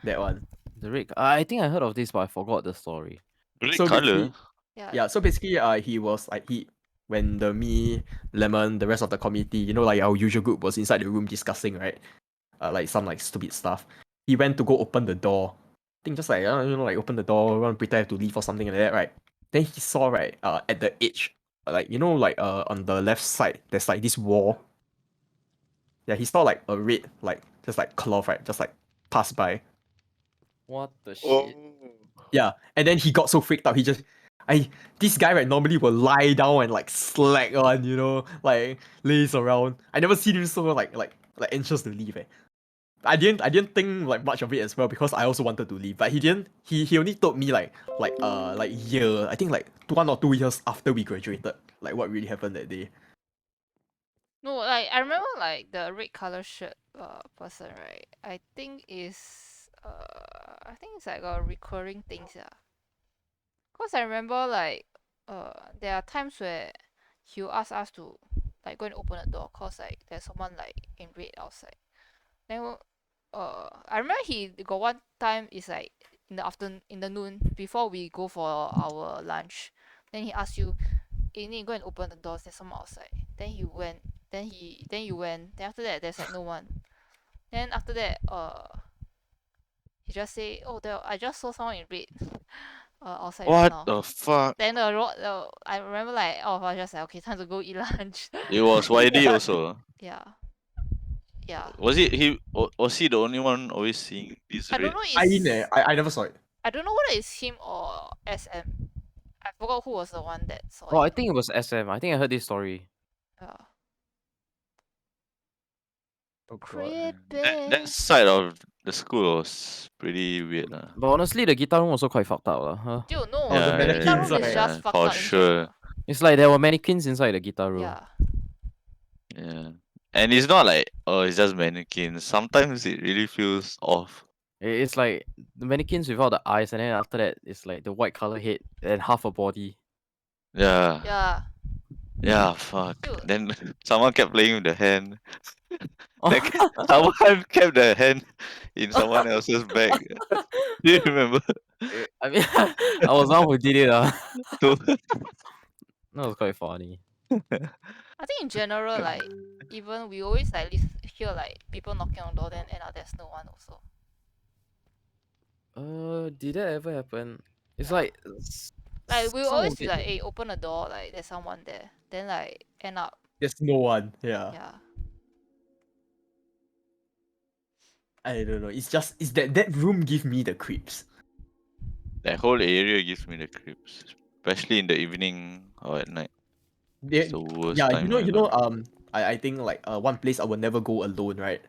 That one. The rig. I think I heard of this, but I forgot the story. Red So color. basically, Yeah. yeah, so basically he was like he when the me, Lemon, the rest of the committee, you know, like our usual group was inside the room discussing, right? Like some like stupid stuff. He went to go open the door. I think just like like open the door, want to pretend to leave or something like that, right? Then he saw right at the edge, like you know like on the left side, there's like this wall. Yeah, he saw like a red like just like cloth, right? Just like pass by. What the Oh. shit? Yeah, and then he got so freaked out. He just, this guy right normally will lie down and like slack on, you know, like lays around. I never seen him so like anxious to leave. I didn't think like much of it as well because I also wanted to leave, but he didn't. He only told me like year. I think like 1 or 2 years after we graduated, like what really happened that day. No, like I remember like the red color shirt person, right? I think it's like a recurring thing, yeah. Cause I remember like there are times where he'll ask us to like go and open the door cause like there's someone like in red outside. Then I remember he got one time is like in the noon before we go for our lunch. Then he asked you, you need to go and open the doors, there's someone outside. Then he went, then you went, then after that there's like no one. Then after that he just say, oh there I just saw someone in red. outside just What now. the fuck? Then I remember like all of us just like, okay, time to go eat lunch. It was YD also. Yeah, yeah. Was he the only one always seeing this I don't red? know. I never saw it. I don't know whether it's him or SM. I forgot who was the one that saw Oh, I it. think it was SM. I think I heard this story. Yeah. Oh god. That Creepy. side of the school was pretty weird. But honestly, the guitar room also quite fucked up, huh? Dude, no. Oh, the The guitar mannequins, room is right? just fucked for up in sure. general. It's like there were mannequins inside the guitar room. Yeah. Yeah. And it's not like, oh, it's just mannequins. Sometimes it really feels off. It's like the mannequins without the eyes, and then after that, it's like the white color head and half a body. Yeah. Yeah. Yeah, fuck. Dude. Then someone kept playing with the hand. Oh. Like, someone kept the hand in someone else's bag. Do you remember? I mean, I was the one who did it. So, That was quite funny. I think in general, like, even we always like hear like people knocking on the door, then end up there's no one also. Did that ever happen? It's Yeah. like Like we some always of be it. like, hey, open the door, like there's someone there. Then like end up, There's no one. Yeah. yeah. I don't know. It's that room give me the creeps. that whole area gives me the creeps. Especially in the evening or at night. It's They, the worst yeah, time you know, ever. I think like one place I will never go alone, right?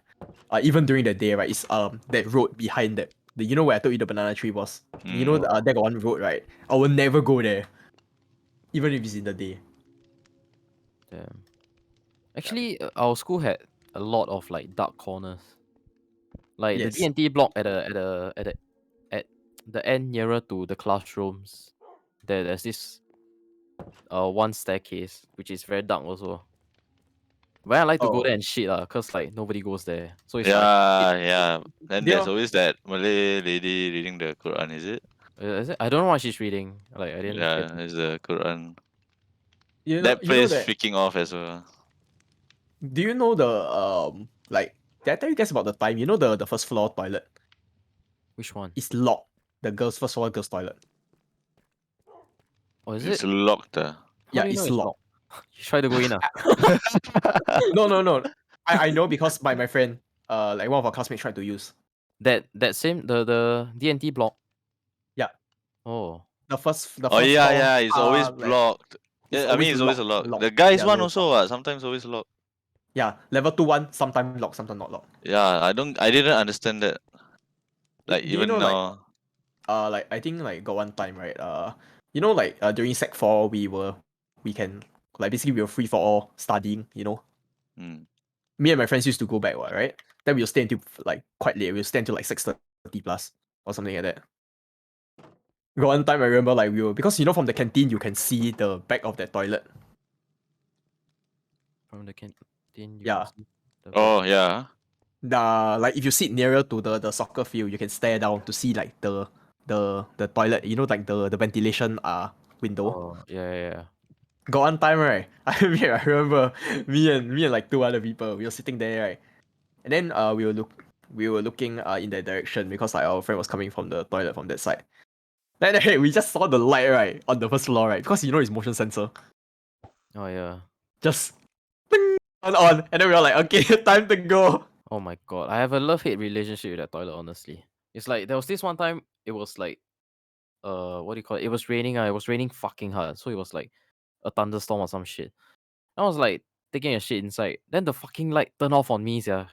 Even during the day, right? Is that road behind that. You know where I told you the banana tree was. You know, Mm. there got one road, right? I will never go there, even if it's in the day. Damn. Actually, our school had a lot of like dark corners. Like the Yes. D&T block at the end nearer to the classrooms. There's this one staircase which is very dark also. But I like to go Oh, there and shit cause like nobody goes there. So it's like Yeah, yeah. Then they there's are, always that Malay lady reading the Quran, is it? is it? I don't know what she's reading. Like I didn't get. Yeah, it's the Quran. That you know place that. freaking off as well. Do you know the like? Did I tell you guys about the time? You know the first floor toilet Which one? is locked. The girls first floor girls toilet. Oh, is It's it? locked. How Yeah, do you know it's it's locked. locked? You try to go in No. I know because my friend, like one of our classmates tried to use. that same the D&T block. Yeah, Oh. the Oh first yeah, floor. yeah. It's always Like blocked. it's Yeah, I always mean it's always a locked. lock. Locked. The guys Yeah, one always also locked. sometimes always locked. Yeah, level 2 1 sometimes locked, sometimes not locked. Yeah, I didn't understand that. Like Do you know even now. like I think like got one time, right? You know, like during Sec 4 we can like basically we were free for all studying, you know. Mm. Me and my friends used to go back, right? Then we'll stay until like quite late. We'll stay until like 6:30 plus or something like that. Got one time I remember like we were, because you know from the canteen you can see the back of that toilet. From the canteen you Yeah. can see the back. Oh yeah. Like if you sit nearer to the soccer field, you can stare down to see like the toilet, you know, like the ventilation window. Oh yeah. Got one time, right? I remember me and like two other people, we were sitting there, right? And then we were looking in that direction because like our friend was coming from the toilet from that side. Then hey, we just saw the light, right, on the first floor, right? Because you know it's motion sensor. Oh yeah. Just ping, on, and then we were like, okay, time to go. Oh my god. I have a love-hate relationship with that toilet, honestly. It's like there was this one time it was like what do you call it? It was raining, it was raining fucking hard. So it was like a thunderstorm or some shit. I was like taking a shit inside. Then the fucking light turned off on me, yeah.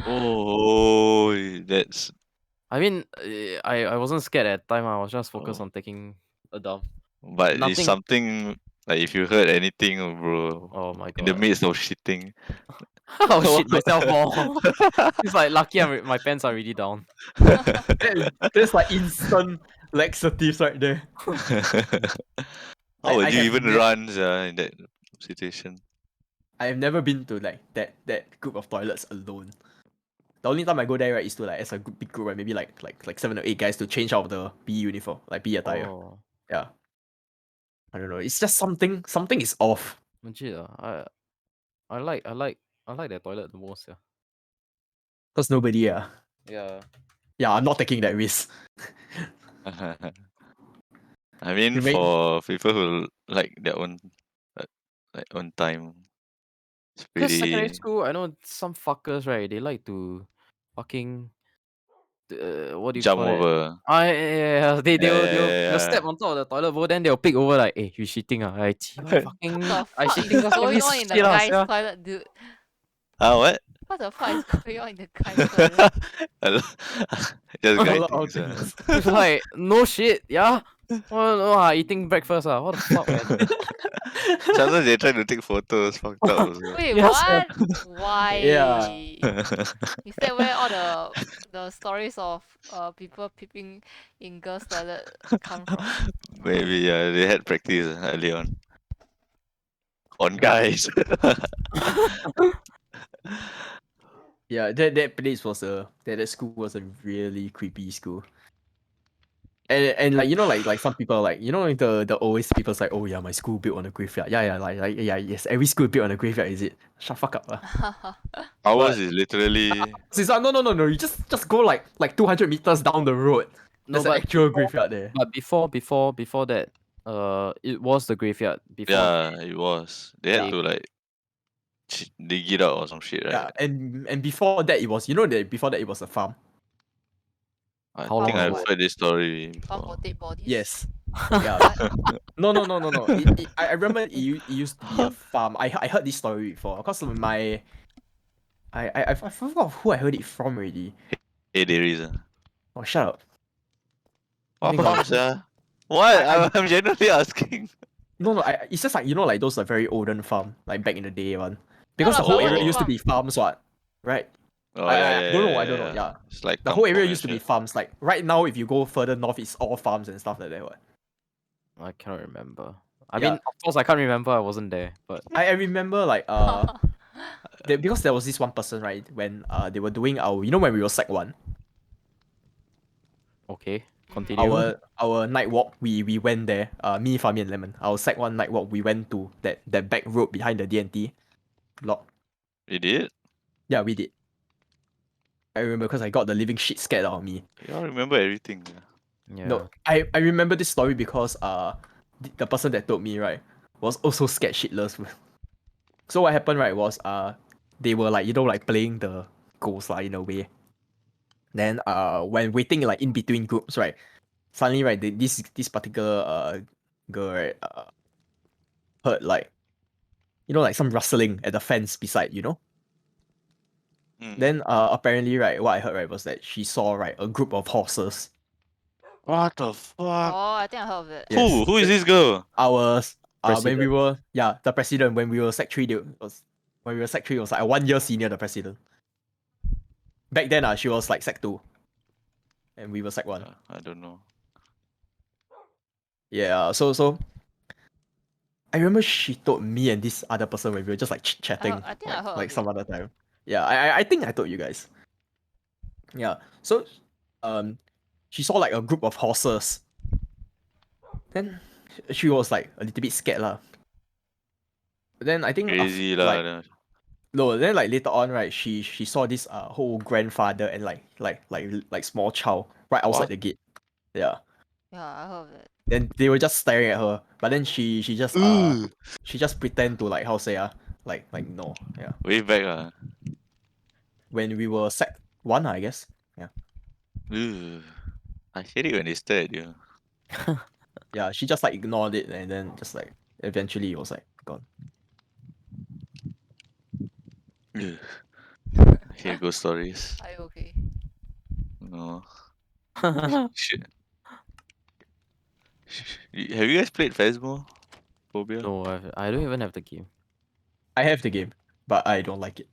Oh, that's I mean, I wasn't scared at the time. I was just focused oh. on taking a dump. But it's Nothing. something like if you heard anything, bro, Oh my in the god. midst of shitting. I'll shit myself more. It's like lucky my pants are already down. There's like instant laxatives right there. How would I you have even run in that situation? I have never been to like that group of toilets alone. The only time I go there, right, is to like as a big group, right, maybe like 7 or 8 guys to change out of the PE uniform, like PE attire. Oh, Yeah. I don't know. It's just something is off. legit. I like that toilet the most. Yeah. Cause nobody Yeah. yeah, I'm not taking that risk. I mean, Remain- for people who like their own, uh, like own time, it's Because secondary pretty school, I know some fuckers, right? They like to fucking what do you jump call it? over. Yeah. They Yeah, yeah, they'll yeah, step on top of the toilet bowl, then they'll pick over like, hey, you shitting ah? I fucking The I fuck shitting is cause of going this on in the shit ah, guy's sia. toilet, dude? Ah, what? What the fuck is going on in the guy's toilet? Just a guy lot of things. things. It's like no shit, yeah. Oh no, eating breakfast ah. What the fuck, man? Sometimes they try to take photos, fucked up also. Wait, Yes, what? Why? Yeah. Is that where all the stories of people peeping in girls' toilet come from? Maybe yeah, they had practice early on guys. Yeah, that place was that school was a really creepy school. And like like some people like the always people's like, oh yeah, my school built on a graveyard. Yeah, like yeah, yes, every school built on a graveyard, is it? Shut fuck up. Ours But- is literally No, you just go like 200 meters down the road. No, There's an but actual graveyard there. but before that, it was the graveyard before. yeah, it was. They had They to like dig it out or some shit, Yeah, right? and before that it was that before that it was a farm. I How think long I've ago? heard this story Farm before. for dead bodies? Yes. Yeah. What? No. I remember it used to be a farm. I heard this story before because my I forgot who I heard it from already. Hey, there is. Oh, shut up. What think of- farms, What? I- I'm genuinely asking. No, it's just like like those are very olden farm, like back in the day one. Because the No, whole but area what used to farm? be farms, what? Right? Oh yeah, yeah, I don't know, yeah, I don't know. Yeah. It's like The whole area kampung used to and be shit. farms. Like right now, if you go further north, it's all farms and stuff like that. What? I cannot remember. I Yeah. mean, of course, I can't remember. I wasn't there, but I remember like because there was this one person, right, when they were doing our when we were sec one, okay, continue. our night walk, we went there, me, Fami and Lemon, our sec one night walk, we went to that back road behind the D&T block. You did? Yeah, we did. I remember because I got the living shit scared out of me. You all remember everything. Yeah. No, I remember this story because the person that told me, right, was also scared shitless. So what happened, right, was they were like like playing the ghost like in a way. Then when waiting like in between groups, right, suddenly right this particular girl, right, heard like like some rustling at the fence beside. Mm. Then apparently, right, what I heard, right, was that she saw, right, a group of horses. What the fuck? Oh, I think I heard of it. Yes. Who is this girl? Ours when we President. were the president, when we were sec 3, when we were sec 3, was like a 1 year senior the president. Back then she was like sec 2 and we were sec 1. I don't know. Yeah, so I remember she told me and this other person when we were just like chatting I think I heard like of some it. other time. Yeah, I think I told you guys. Yeah, so she saw like a group of horses. Then she was like a little bit scared lah. But then I think Crazy lah. like no, then like later on, right, she saw this whole grandfather and like small child right outside What? the gate. Yeah. Yeah, I heard of it. Then they were just staring at her. But then she just Ooh. she just pretend to like how say like no. Yeah. Way back When we were sec 1, I guess. Yeah. Ooh. I hate it when they stare at you. Yeah, she just like ignored it and then just like eventually it was like gone. Ugh. I hate ghost stories. Are you okay? No. Shit. Have you guys played Phasmo? Phobia? No, I don't even have the game. I have the game, but I don't like it.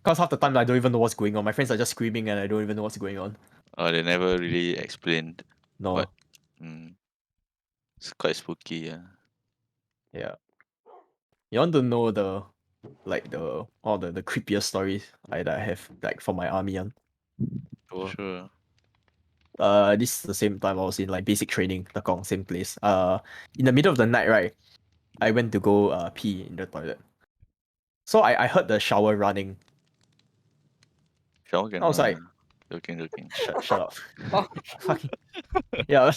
Because half the time I don't even know what's going on. My friends are just screaming and I don't even know what's going on. Oh, they never really explained. No. What? It's quite spooky, yeah. Yeah. You want to know all the creepiest stories that I have like for my army one? Sure. This is the same time I was in like basic training, Tekong, same place. In the middle of the night, right, I went to go pee in the toilet. So I heard the shower running. Shower can I was like, joking. shut up. Fucking yeah.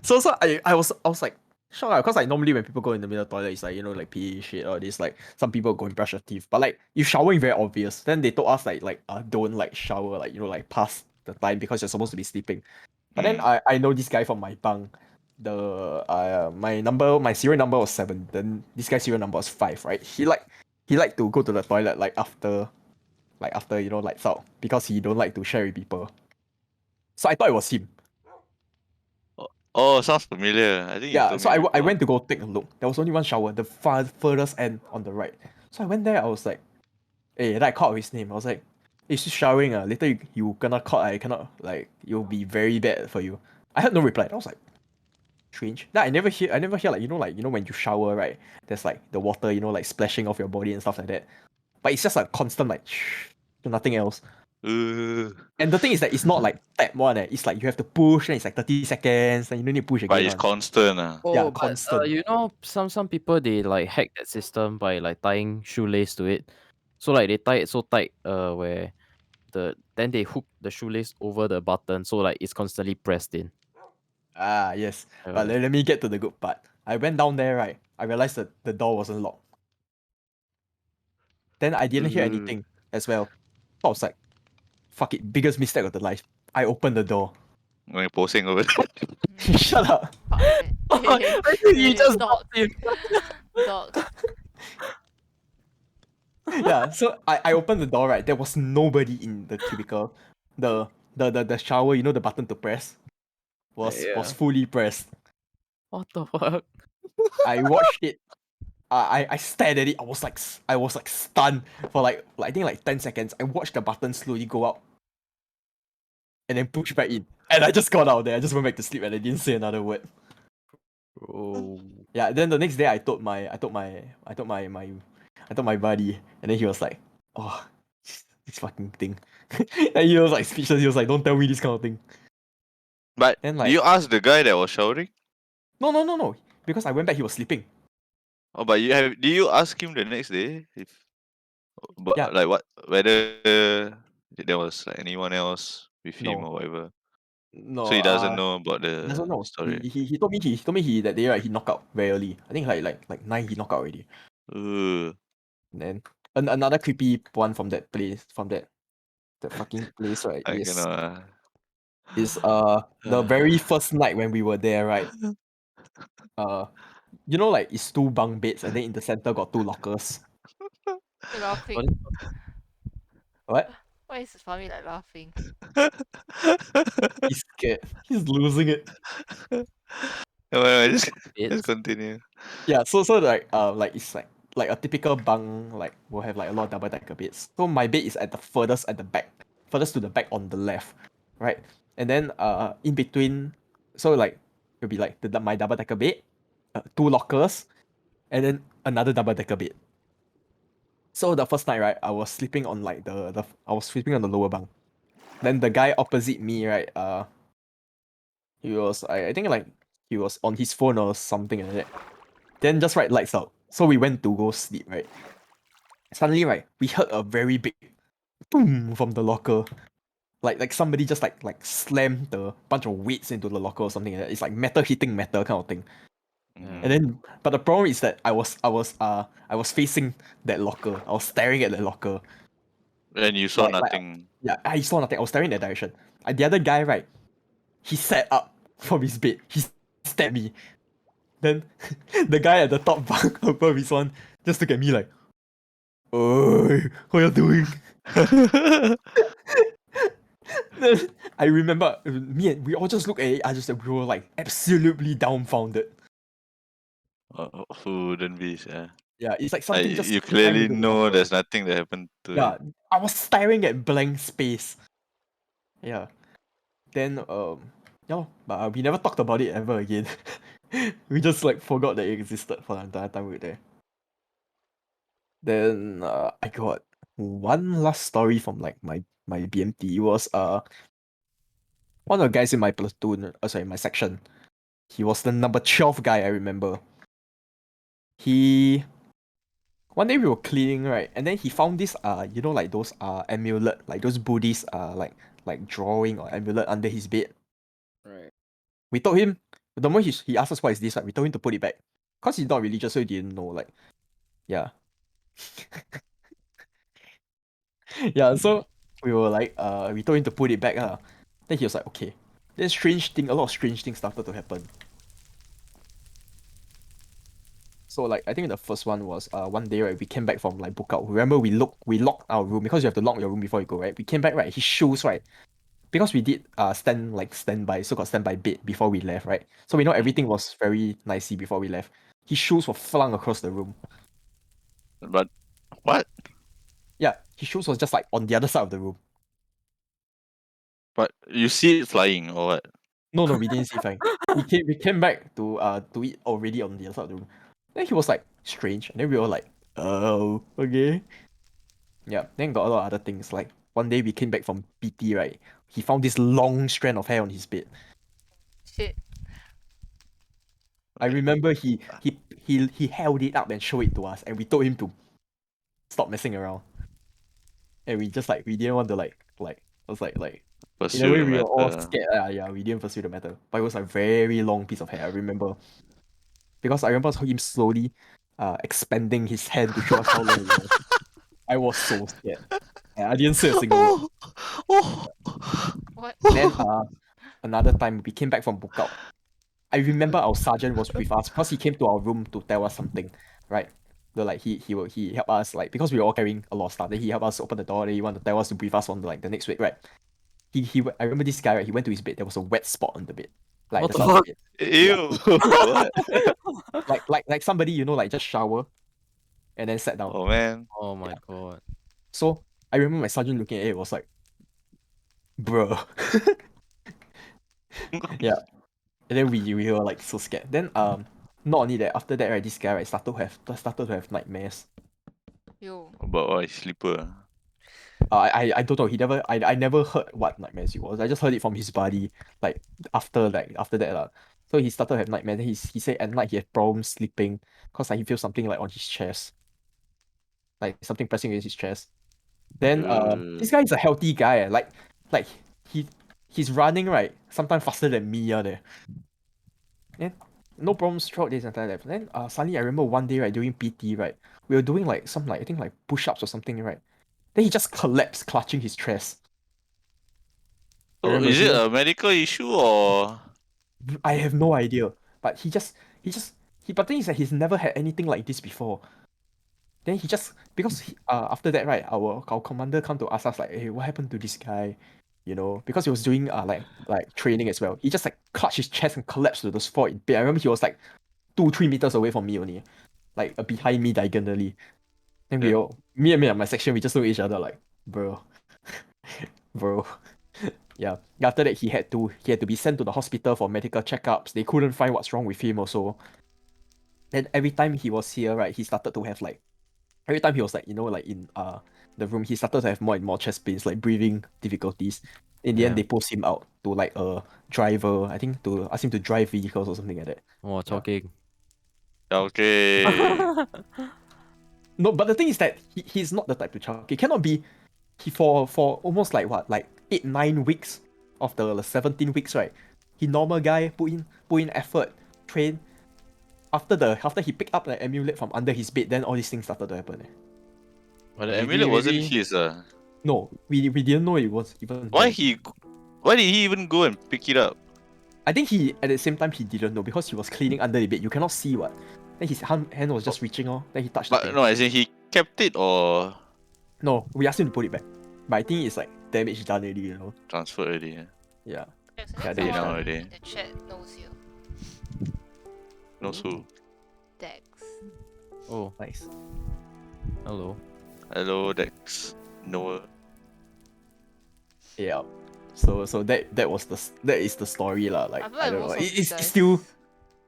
So I was like shocked because like normally when people go in the middle of the toilet, it's like, you know, like pee shit or this, like some people go and brush their teeth. But like if showering very obvious, then they told us like don't like shower, like, you know, like past the time because you're supposed to be sleeping. But then Mm. I know this guy from my bunk. My serial number was 7. Then this guy's serial number was 5, right? He like to go to the toilet like after, you know, lights out because he don't like to share with people. So I thought it was him. Oh, sounds familiar. I think you Yeah, told so me I before. went to go take a look. There was only one shower, the furthest end on the right. So I went there, I was like, hey, then I called his name. I was like, hey, she's showering. Later you gonna caught, I cannot, like, it'll be very bad for you. I had no reply. I was like, strange. Then I never hear like, you know when you shower, right? There's like the water, you know, like splashing off your body and stuff like that. But it's just like constant like nothing else. Uh, And the thing is that it's not like tap one, it's like you have to push, then it's like 30 seconds, then you don't need to push but again it's one. constant. Yeah, Oh, but constant. you know, some people they like hack that system by like tying shoelace to it. So like they tie it so tight, where then they hook the shoelace over the button, so like it's constantly pressed in. Ah, yes. But Uh, let me get to the good part. I went down there, right? I realized that the door wasn't locked. Then I didn't hear Uh, anything as well. So I was like, fuck it, biggest mistake of the life. I opened the door. when you're posing over there. Shut up. Fuck it. I think you just Dog. blocked him. Dog. Yeah, so I opened the door, right? There was nobody in the cubicle. The the shower, you know, the button to press was Yeah. fully pressed. What the fuck? I watched it. I stared at it. I was like stunned for I think like 10 seconds. I watched the button slowly go up and then push back in. And I just got out there. I just went back to sleep and I didn't say another word. Oh. Yeah, then the next day I told my buddy, and then he was like, oh, this fucking thing. And he was like speechless. He was like, don't tell me this kind of thing. But Then do like, you ask the guy that was showering? no. Because I went back, he was sleeping. Oh, but do you ask him the next day if Yeah, but like what whether there was like anyone else with him no. or whatever? So No, he doesn't know about he doesn't the know. story. He told me he that day, right, he knocked out very early. I think like 9 he knocked out already. Uh, And then another creepy one from that place, from that fucking place, right, I cannot. is the very first night when we were there, right? Uh you know, like it's 2 bunk beds and then in the center got 2 lockers. Laughing. What? What? Why is Fahmi like laughing? He's scared. He's losing it. No, just It's continue. Yeah, so like it's like a typical bunk, like will have like a lot of double decker beds. So my bed is at the furthest at the back, furthest to the back on the left, right? And then in between, so like it'll be like my double decker bed, 2 lockers, and then another double decker bed. So the first night, right, I was sleeping on like I was sleeping on the lower bunk. Then the guy opposite me, right, he was I think like he was on his phone or something like that. Then just right, lights out. So we went to go sleep, right? Suddenly, right, we heard a very big boom from the locker. Like somebody just like slammed the bunch of weights into the locker or something like that. It's like metal hitting metal kind of thing. yeah. And then but the problem is that I was facing that locker. I was staring at that locker. And you saw Like nothing. yeah, I saw nothing. I was staring in that direction. The other guy, right, he sat up from his bed. He stabbed me. Then the guy at the top bunk above his one just look at me like, "Oi, what you doing?" Then I remember me and we all just looked at it. I just we were like absolutely dumbfounded. Who wouldn't be? Yeah, it's like Like something just you climbed clearly into the know locker. there's nothing that happened to Yeah, it. I was staring at blank space. Yeah. Then yeah, but we never talked about it ever again. We just like forgot that it existed for the entire time we were there. Then I got one last story from like my BMT. It was one of the guys in my platoon, sorry, my section. He was the number 12 guy, I remember. He one day we were cleaning, right, and then he found this you know, like those amulet, like those Buddhist like drawing or amulet under his bed. Right. We told him, The moment he asked us what is this, like, we told him to put it back. Cause he's not religious, so he didn't know, like, yeah. Yeah, so we were like, we told him to put it back, Then he was like, okay. Then a lot of strange things started to happen. So like I think the first one was one day, right, we came back from like book out. Remember we locked our room because you have to lock your room before you go, right? We came back, right? His shoes, right? Because we did standby, so got standby bed before we left, right? So we know everything was very nicey before we left. His shoes were flung across the room. But what? Yeah, his shoes was just like on the other side of the room. But you see it flying or what? No, we didn't see flying. We came back to it already on the other side of the room. Then he was like strange, and then we were like, oh, okay. Yeah, then got a lot of other things. Like one day we came back from PT, right? He found this long strand of hair on his bed. Shit. I remember he held it up and showed it to us, and we told him to stop messing around. And we just like we didn't want to like was like in a Pursue way the we were all matter. scared. Yeah, we didn't pursue the matter. But it was a very long piece of hair. I remember because I remember him slowly expanding his hand to show us how long it was. I was so scared. And I didn't say a single word. Oh, What? Then another time we came back from book out. I remember our sergeant was with us because he came to our room to tell us something, right? So like he helped us like because we were all carrying a lot of stuff. Then he helped us open the door. Then he wanted to tell us to brief us on like the next week, right? I remember this guy, right? He went to his bed. There was a wet spot on the bed, like What the the side of fuck? the bed. Ew. What? Like somebody like just shower, and then sat down. Oh man. Oh my god. So I remember my sergeant looking at it was like, bro. Yeah. And then we were like so scared. Then not only that, after that, right, this guy, right, started to have nightmares. Yo. About what? Sleeper. I don't know. I never heard what nightmares it was. I just heard it from his buddy. After that So he started to have nightmares. Then he said at night he had problems sleeping because like he feels something like on his chest, like something pressing against his chest. Then this guy is a healthy guy. Like he he's running right sometimes faster than me. There. Then no problems throughout this entire life. Then suddenly I remember one day, right, during PT, right, we were doing like some like I think like push-ups or something, right. Then he just collapsed, clutching his chest. I So remember is he it was, a medical issue or I have no idea, but but the thing is that he's never had anything like this before. Then he just because after that, right, our commander come to ask us like, hey, what happened to this guy? You know, because he was doing like training as well. He just like clutched his chest and collapsed to the floor in bed. I remember he was like 2-3 meters away from me only, like behind me diagonally. Then Yeah. me and my section, we just look at each other like, bro, bro. Yeah. After that, he had to be sent to the hospital for medical checkups. They couldn't find what's wrong with him also. Then every time he was here, right, he started to have like every time he was like, like in the room, he started to have more and more chest pains, like breathing difficulties. In the end, Yeah. they post him out to like a driver, I think to ask him to drive vehicles or something like that. Oh, choking. Okay. No, but the thing is that he's not the type to chuck. It cannot be he for almost like what, like 8-9 weeks of the 17 weeks, right? He normal guy put in effort, train. After he picked up the amulet from under his bed, then all these things started to happen. But the Maybe amulet wasn't maybe his. No, we didn't know it was even Why him. why did he even go and pick it up? I think he at the same time he didn't know because he was cleaning under the bed. You cannot see what. Then his hand was just reaching then he touched the But thing. no, as in he kept it or No, we asked him to put it back. But I think it's like damage done already. transferred already. Yeah. Okay, so Yeah, then they know someone already. in the chat knows you. Knows who? Dex. Oh, Nice. hello. Hello, Dex. Noah. Yeah. So that is the story lah. Like I feel I like don't know. most of you It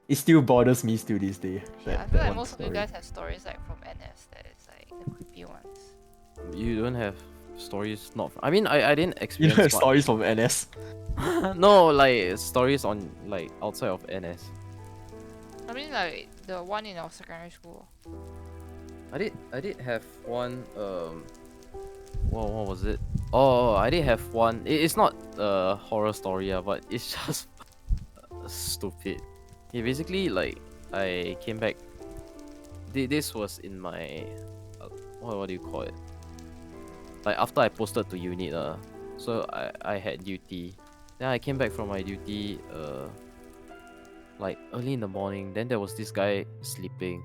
guys. still bothers me still this day. Yeah, I That feel like one most of you story. guys have stories like from NS that is like the creepy ones. You don't have stories not. I mean, I didn't You know experience much. stories from NS. No, like stories on like outside of NS. I mean like the one in our secondary school. I did have one what was it? Oh, I did have one. It's not a horror story, but it's just stupid. Yeah, basically like I came back. This was in my what do you call it? Like after I posted to unit so I had duty. Then I came back from my duty like early in the morning. Then there was this guy sleeping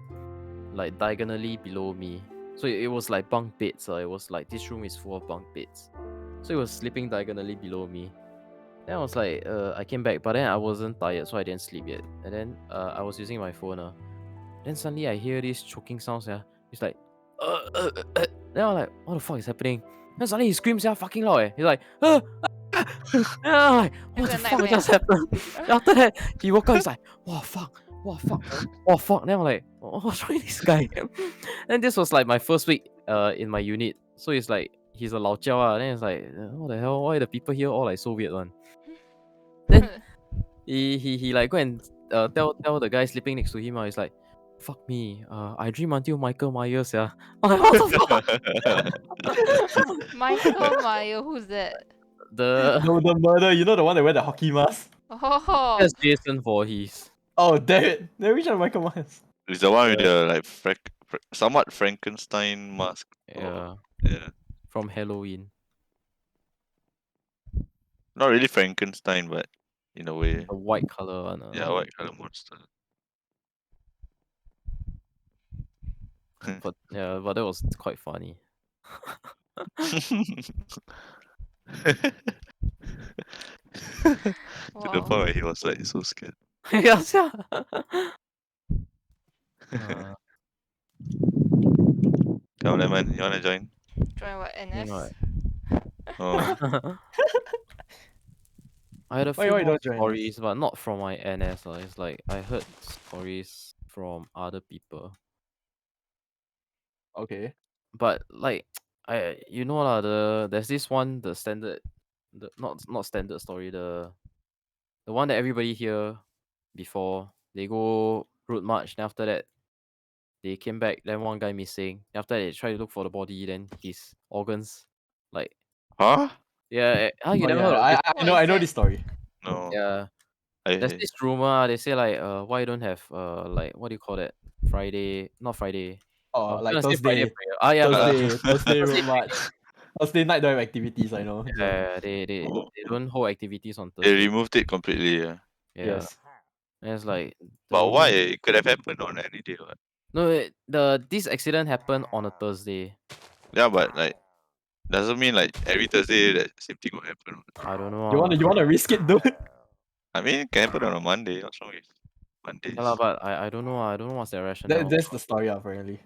like diagonally below me. So it was like bunk beds. It was like this room is full of bunk beds. So he was sleeping diagonally below me. Then I was like, I came back, but then I wasn't tired, so I didn't sleep yet. And then I was using my phone. Then suddenly I hear this choking sounds. Yeah, it's like, then I'm like, what the fuck is happening? Then suddenly he screams, yeah, fucking loud. He's like, then I'm like, what It's the a fuck nightmare. just happened? Then after that, he woke up. He's like, what fuck, what fuck, what fuck. Then I'm like, what's wrong with this guy? Then this was like my first week in my unit. So it's like he's a lao jiao Then it's like, what the hell? Why the people here all like so weird one? Then he like go and tell the guy sleeping next to him. He's like, fuck me. I dream until Michael Myers. Yeah. I'm like, what the fuck? Michael Meyer, who's that? the The murder, you know the one that wear the hockey mask? Oh, That's Jason Voorhees. Oh, damn it. Then which one Michael Myers? It's the one with the like somewhat Frankenstein mask. Yeah, Yeah. from Halloween. Not really Frankenstein, but in a way. The white color one. Yeah, white color monster. But yeah, but that was quite funny. To the wow. point where he was like so scared. Yes, yeah. Come on, man, you wanna join? Join what, NS? Right. Oh, I had a Why few you more don't join us? stories, but not from my NS. It's like I heard stories from other people. Okay. But like lah, there's this one, the standard, the not standard story, the one that everybody hear before. They go route march, then after that they came back, then one guy missing. Then after that they try to look for the body, then his organs like huh? yeah, you Oh never yeah, heard of this? What I is know that? this story. No. Yeah. There's this rumor, they say like why you don't have like what do you call that? Friday, not Friday. I Oh, was like gonna say Friday Thursday. prayer. Ah yeah, Thursday Thursday road march. Thursday night don't have activities, I know. So, yeah, they don't hold activities on They Thursday. removed it completely, yeah. Yeah. yes. And it's like the But why? rumor. It could have happened on any day, what? No, this accident happened on a Thursday. Yeah, but like doesn't mean like every Thursday that same thing will happen. What? I don't know. You wanna risk it, dude? I mean, it can happen on a Monday. What's wrong with Mondays? Yeah, lah, but I don't know. I don't know what's their rationale. That's the story apparently.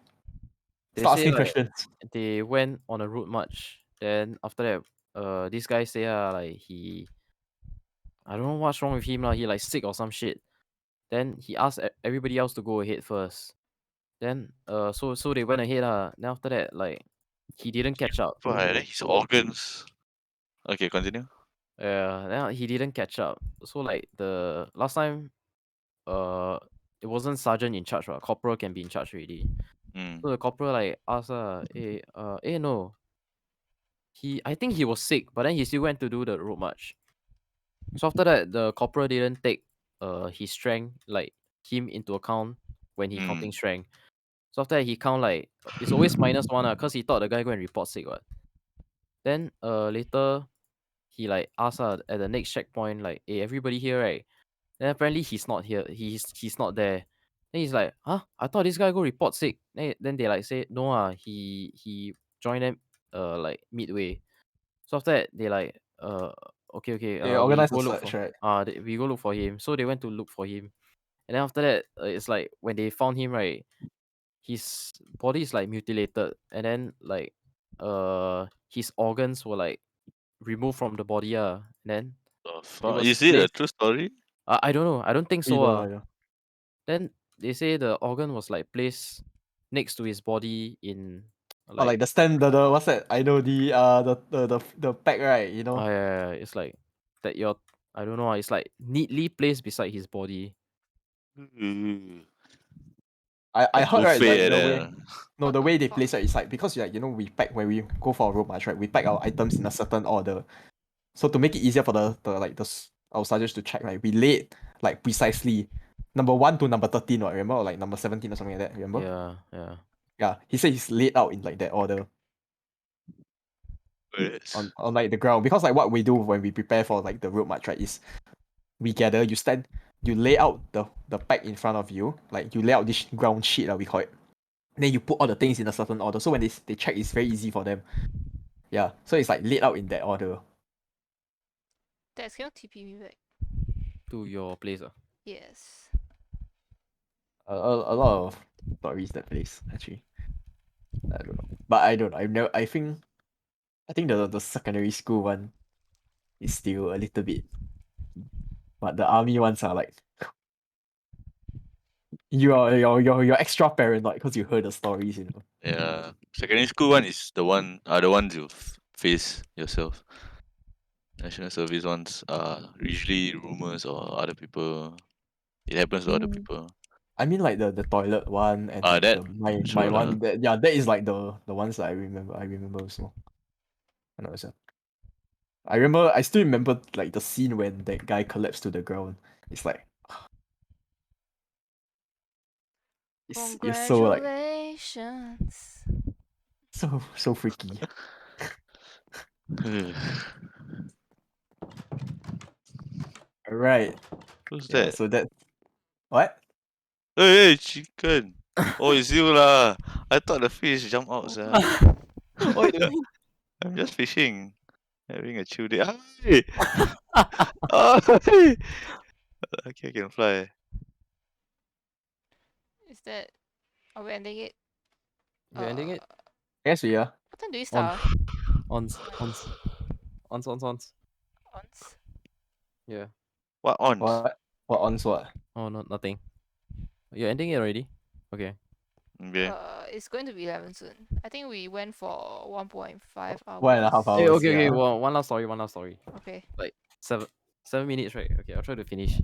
They Start say asking like questions. they went on a route march. Then after that, this guy say like I don't know what's wrong with him lah. He like sick or some shit. Then he asked everybody else to go ahead first. Then so they went ahead Then after that like he didn't catch up. But then his organs. Okay, continue. Yeah, then he didn't catch up. So like the last time, uh, it wasn't sergeant in charge, right? Corporal can be in charge already. Mm. So the corporal like asked no. I think he was sick, but then he still went to do the road march. So after that, the corporal didn't take his strength, like him into account when he counting Mm. strength. So after that, he count like it's always -1 cause he thought the guy go and report sick what. Then later he like asked at the next checkpoint like, hey, everybody here, right? Then apparently he's not here. He's not there. Then he's like, huh? I thought this guy go report sick. Then they like say, no he joined them like midway. So after that they like okay, They we organize go a look search, for right? we go look for him. So they went to look for him. And then after that, it's like when they found him, right, his body is like mutilated, and then like his organs were like removed from the body and then The it fuck? was Is it a placed. true story? I don't know. I don't think We so. don't know, yeah. Then they say the organ was like placed next to his body in Or like like the what's that? I know the pack, right? You know? yeah, it's like that your I don't know. It's like neatly placed beside his body. Mm. I Like heard right buffet like like the that. way no What the the way they fuck? place it is like because like we pack when we go for a road march, right? We pack our items in a certain order. So to make it easier for our sergeants to check, right? We lay it like precisely. number 1 to number 13, right? Remember? Or like number 17 or something like that, remember? Yeah, yeah. Yeah, he said he's laid out in like that order Yes. on like the ground. Because like what we do when we prepare for like the road march, right, is we gather, you lay out the pack in front of you, like you lay out this ground sheet, we call it. Then you put all the things in a certain order. So when they check, it's very easy for them. Yeah. So it's like laid out in that order. That's cannot TP me back. To your place. Yes. A lot of stories that place, actually. I don't know. But I don't know. I think the secondary school one is still a little bit. But the army ones are like you're extra paranoid because you heard the stories, you know. Yeah. Secondary school one is the ones you face yourself. National service ones are usually rumors or other people. It happens to other Mm. people. I mean like the toilet one and That the my true lah. one that yeah, that is like the ones that I remember. I remember also. I know, so I still remember like the scene when that guy collapsed to the ground. It's like it's so like Congratulations. so freaky. Alright. Who's Yeah, that? so that what? Hey, chicken. Oh, it's you lah. I thought the fish jumped out, sir. What are you doing? I'm just fishing. Having a chill day. Hey! Oh, hey! Okay, I can fly. Is that? Are we ending it? We're ending it? Yes, we are. What time do we On. start? Ons. Ons. Ons, ons, ons. Ons. Yeah. What on? What on what? Oh, no, nothing. You're ending it already? Okay. Okay. It's going to be 11 soon. I think we went for 1.5 hours. 1.5 Hey, hours, okay, yeah. one last story, one last story. Okay. Like 7 minutes, right? Okay, I'll try to finish.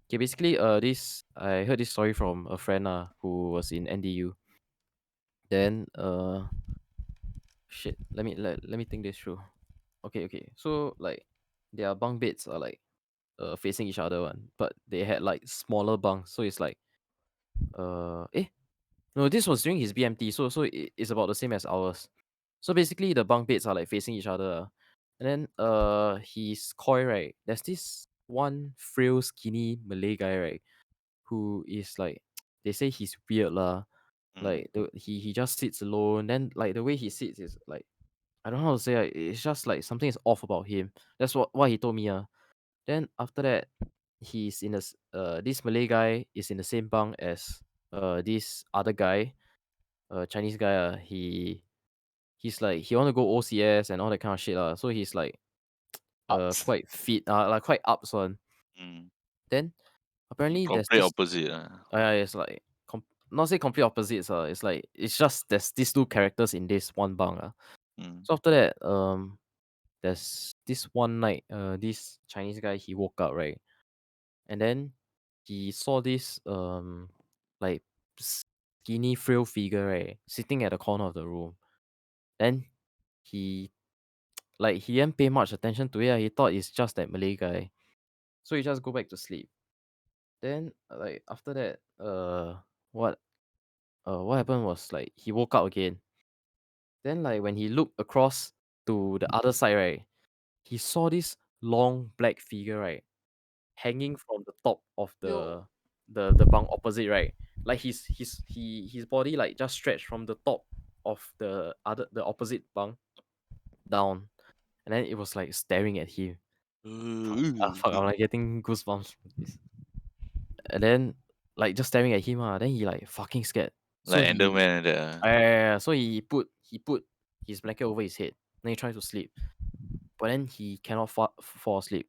Okay, basically, I heard this story from a friend who was in NDU. Then shit, let me think this through. Okay. So like their bunk beds are like facing each other one, but they had like smaller bunks. So it's like no, this was during his BMT, so it's about the same as ours. So basically the bunk beds are like facing each other. And then his koi, right? There's this one frail skinny Malay guy, right? Who is like they say he's weird lah. Mm. Like he just sits alone. Then like the way he sits is like I don't know how to say. It's just like something is off about him. That's what he told me. Then after that, this Malay guy is in the same bunk as this other guy, Chinese guy. He's like he want to go OCS and all that kind of shit So he's like Ups. quite fit, like quite ups one. Mm. Then apparently there's Complete this opposite. it's like not say complete opposites. It's like it's just there's these two characters in this one bunk. Mm. So after that, there's this one night, this Chinese guy he woke up, right, and then he saw this like skinny frail figure, right, sitting at the corner of the room. Then he he didn't pay much attention to it. He thought it's just that Malay guy, so he just go back to sleep. Then like after that, what what happened was like he woke up again. Then like when he looked across to the other side, right, he saw this long black figure, right, hanging from the top of Yo. the bunk opposite, right? Like his body like just stretched from the top of the opposite bunk down, and then it was like staring at him. Fuck, I'm like getting goosebumps from this. And then like just staring at him, then he like fucking scared. So Like he Enderman and that. so he put his blanket over his head. Then he tried to sleep, but then he cannot fall asleep.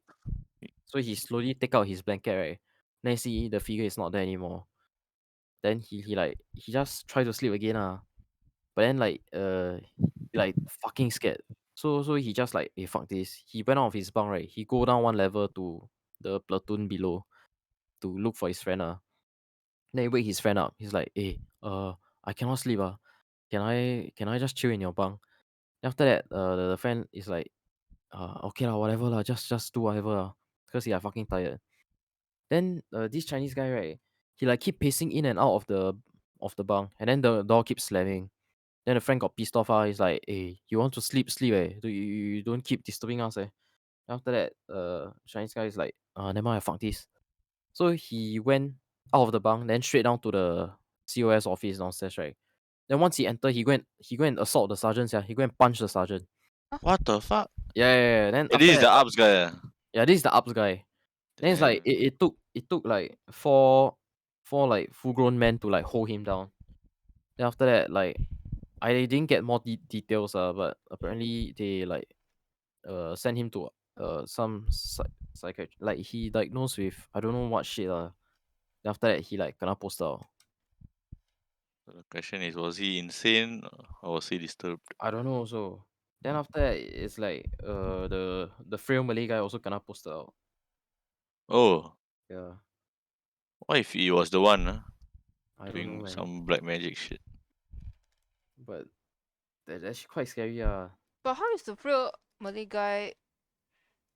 So he slowly take out his blanket, right? Then he see the figure is not there anymore. Then he just try to sleep again But then he like fucking scared. So he just like fuck this. He went out of his bunk, right? He go down one level to the platoon below to look for his friend Then he wake his friend up. He's like, hey, I cannot sleep Can I just chill in your bunk? Then after that, the friend is like, okay lah, whatever lah, just do whatever lah. Because he are fucking tired. Then this Chinese guy, right? he like keep pacing in and out of the bunk, and then the door keeps slamming. Then the friend got pissed off. He's like, "Hey, you want to sleep? Sleep, eh? You don't keep disturbing us, eh?" After that, Chinese guy is like, never mind, fuck this. So he went out of the bunk, then straight down to the COS office downstairs, right? Then once he entered, he go and assault the sergeant, yeah. He go and punch the sergeant. What the fuck? Yeah. Then It after is that, the like, ups guy. yeah, this is the ups guy. Then it's like Damn. it took like four like full grown men to like hold him down. Then after that, like I didn't get more details, but apparently they like sent him to some psychiatrist, like he diagnosed with I don't know what shit. Then after that he like kena posted out. So the question is, was he insane or was he disturbed? I don't know also. Then after that it's like the frail Malay guy also kena posted out. Oh, Yeah. what if he was the one I don't know, doing man. some black magic shit? But that's quite scary, But how is the real Malay guy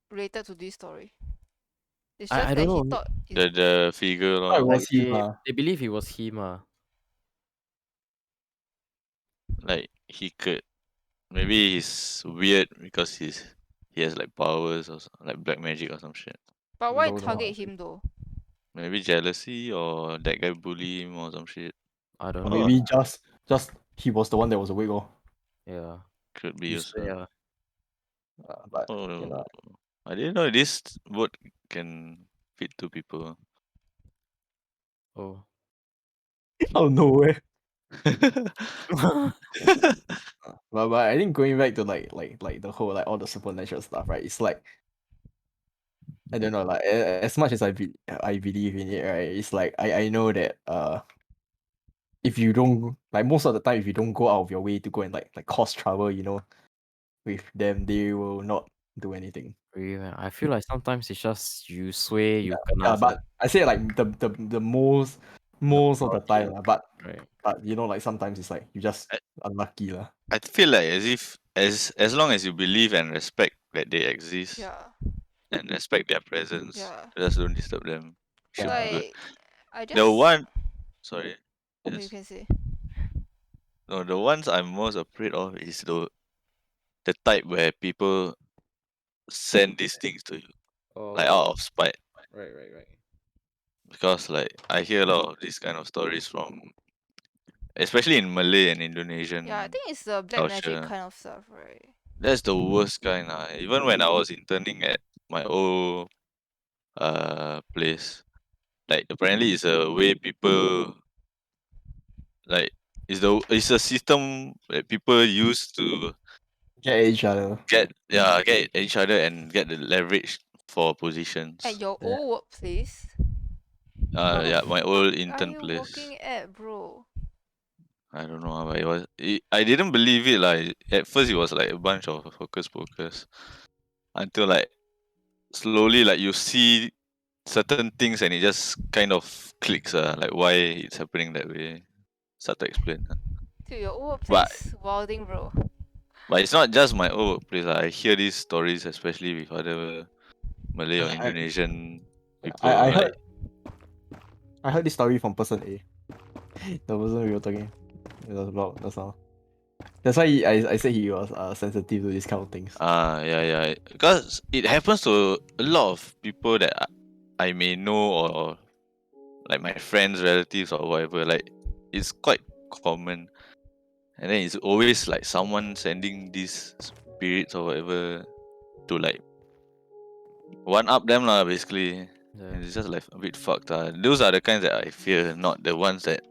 related to this story? It's I just don't that he know. thought it's The figure I lor. was Like him. they believe it was him, Like he could, maybe he's weird because he has like powers or like black magic or some shit. but why Don't know. target him though? Maybe jealousy or that guy bully him or some shit. I don't Or know. maybe just he was the one that was awake. Yeah. Could be You also. swear, But Oh, I didn't know this boat can fit two people. Oh. oh no way. But I think going back to like the whole like all the supernatural stuff, right? It's like I don't know, like as much as I believe in it, right? It's like I know that if you don't like most of the time if you don't go out of your way to go and like cause trouble, with them, they will not do anything. Really, man. I feel like sometimes it's just you sway, you Yeah, kena, but I say like the most of the time, lah, right? but like sometimes it's like you just I, unlucky lah. I feel like as if as long as you believe and respect that they exist Yeah, and respect their presence, yeah. just don't disturb them. Should be Yeah. good. Like I The just one, sorry, you yes, can say. no, the ones I'm most afraid of is the type where people send these things to you, like out Oh, of spite. right. Because like I hear a lot of these kind of stories from, especially in Malay and Yeah, I Indonesian think it's the black magic culture. kind of stuff, right? That's the worst kind. Even when I was interning at my old place, like apparently it's a way people like it's a system that people use to Get each other. get each other and get the leverage for At positions. your Yeah. old workplace? How the Yeah, my old fuck are intern you place. working at, bro? I don't know, but I didn't believe it. Like at first, it was like a bunch of hocus pocus until like slowly, like you see certain things and it just kind of clicks. Like why it's happening that way. Start to explain. To your old But workplace, wilding, bro. but it's not just my old place. I hear these stories, especially with other Malay or I Indonesian I people. I Like heard this story from person A. The person we were talking it was about just now. That's why I said he was sensitive to these kind of things. yeah, because it happens to a lot of people that I may know or like my friends, relatives, or whatever. Like it's quite common, and then it's always like someone sending these spirits or whatever to like one up them lah, basically. Yeah. And it's just like a bit fucked. Those are the kinds that I fear, not the ones that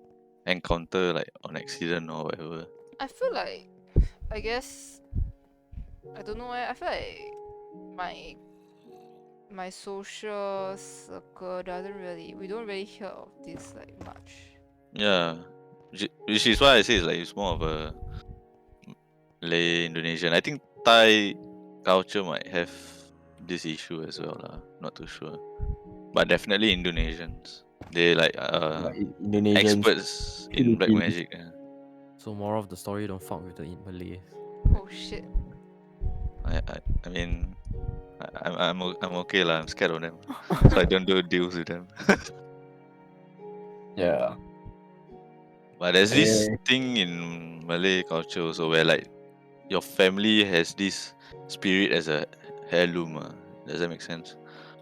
encounter like on accident or whatever. I feel like, I guess, I don't know. I feel like my my social circle doesn't really. We don't really hear of this like much. Yeah, which is why I say it's more of a Malay Indonesian. I think Thai culture might have this issue as well lah. Not too sure, but definitely Indonesians. They like Like Indonesians, experts in black Philippines. magic. So moral of the story: don't fuck with the Malays. Oh shit. I mean, I'm okay lah. I'm scared of them, so I don't do deals with them. Yeah. But there's this Eh. thing in Malay culture also where like your family has this spirit as a heirloom. Does that make sense?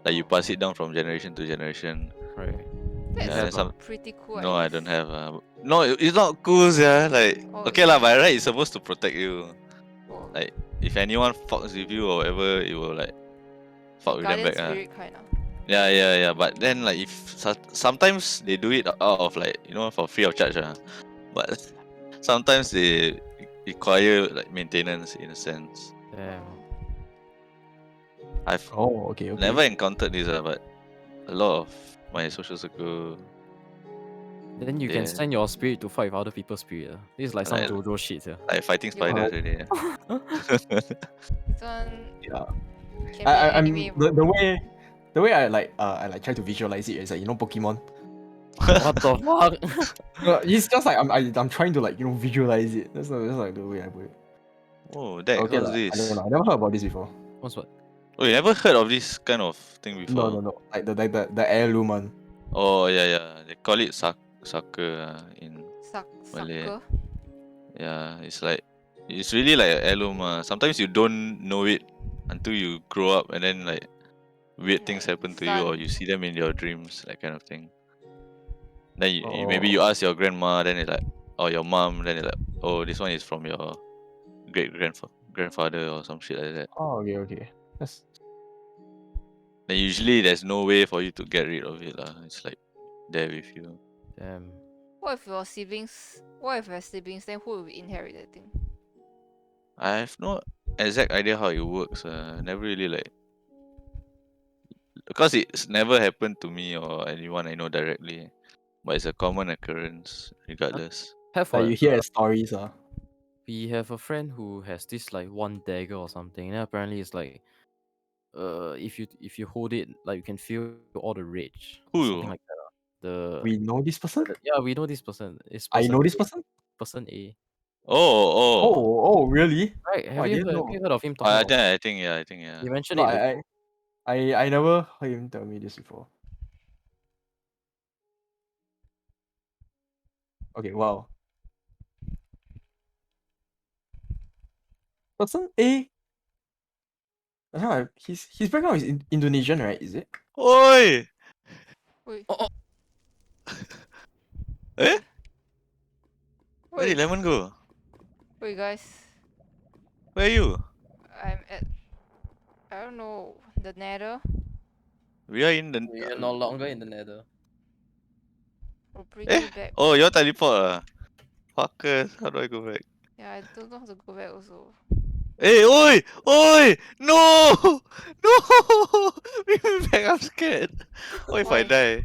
Like you pass it down from generation to generation. Right. That's Yeah, then have some. pretty cool, No, I I guess. don't have. No, it's not cool, yeah. Like Oh, okay lah, by right it's supposed to protect you. oh, Like if anyone fucks with you or whatever, it will like fuck your with them guardian back. spirit kind of. Yeah, yeah, yeah. But then like if sometimes they do it out of like for free of charge. But sometimes they require like maintenance in a sense. Damn. I've Oh, okay, okay. never encountered this, but a lot of my social circle, Then you can they send your spirit to fight with other people's spirit. This is like some like JoJo shit, yeah. like fighting You spiders Oh. already. This one Yeah. can be an anime, bro. The way I like try to visualize it is like Pokemon. What the fuck? It's just like I'm trying to like visualize it. That's like the way I put it. Oh, Dex, Okay what's lah. I don't this? know. I never heard about this before. What's what? Oh, you never heard of this kind of thing No, before? no, no. Like the heirloom one. Oh yeah, yeah. They call it saka in Malay. Sucker. Yeah, it's really like an heirloom. Sometimes you don't know it until you grow up, and then like weird things Like, happen to you, or son. you see them in your dreams, that kind of thing. Then maybe Oh. you ask your grandma, then it's like, or your mom, then it's like, oh, this one is from your great grandfather or some shit like that. Oh, okay, okay. That's Then usually there's no way for you to get rid of it lah. It's like there with you. Damn. What if your siblings? What if your siblings? Then who will inherit that thing? I have no exact idea how it works. Never really like because it's never happened to me or anyone I know directly. But it's a common occurrence regardless. Have like what? you hear stories, We have a friend who has this like one dagger or something. And apparently it's like if you hold it, like you can feel all the rage. Or Who? something like that. The We know this person? yeah, we know this person. It's I person know this A. person? Person A. Oh, oh. Oh, really? Right? Oh, I didn't Have know. you heard of him talking I about? think I think yeah, I think yeah. He mentioned No, it. Like, I never heard him tell me this before. Okay, wow. Person A. His background is Indonesian, right? Is it? Oi! Wait, oh, Eh? Where wait, did Lemon go? wait, guys. Where are you? I'm at. I don't know the Nether. We are in the we are no longer in the Nether. Will bring Eh? you back. Oh, your teleport. Fuckers, how do I go back? Yeah, I don't know how to go back also. Hey, oi! Oi! No! No! Bring me back, I'm scared. What if I Why? die?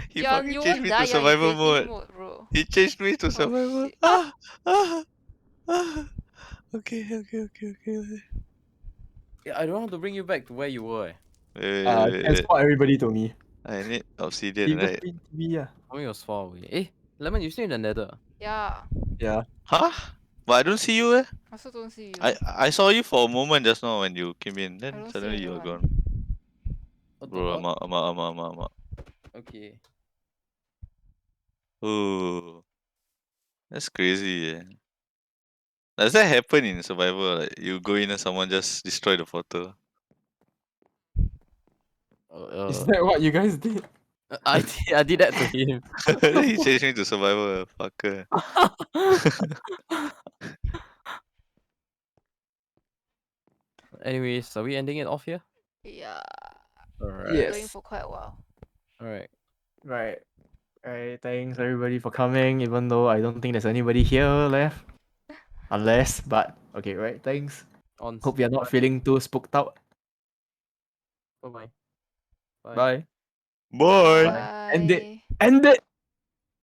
He Yeah, fucking you changed won't me die. to You're in survival creative mode. mode, bro. He changed me to Oh survival. shit. Ah! Okay, okay, okay, okay. Yeah, I don't know how to bring you back to where you were. Wait. Transport everybody to me. I need obsidian, Leave the right? screen TV, yeah. How was far away? Eh, Lemon, you still in the Nether? Yeah. Yeah. Huh? But I don't see you. I also don't see you. I saw you for a moment just now when you came in. I Then don't see suddenly you were anyone. gone. What the Bro, fuck? I'm out. Okay. Oh, that's crazy. Does that happen in survival? Like you go in and someone just destroy the photo? Is that what you guys did? I did that to him. He changed me to survival, fucker. Anyways, are we ending it off here? Yeah. Alright. Been going Yes. for quite a while. Alright. Right. Alright, thanks everybody for coming, even though I don't think there's anybody here left. Unless, but okay, right, thanks. On. Hope you're not feeling too spooked out. Bye bye. Bye. Boy. Bye. End it. End it!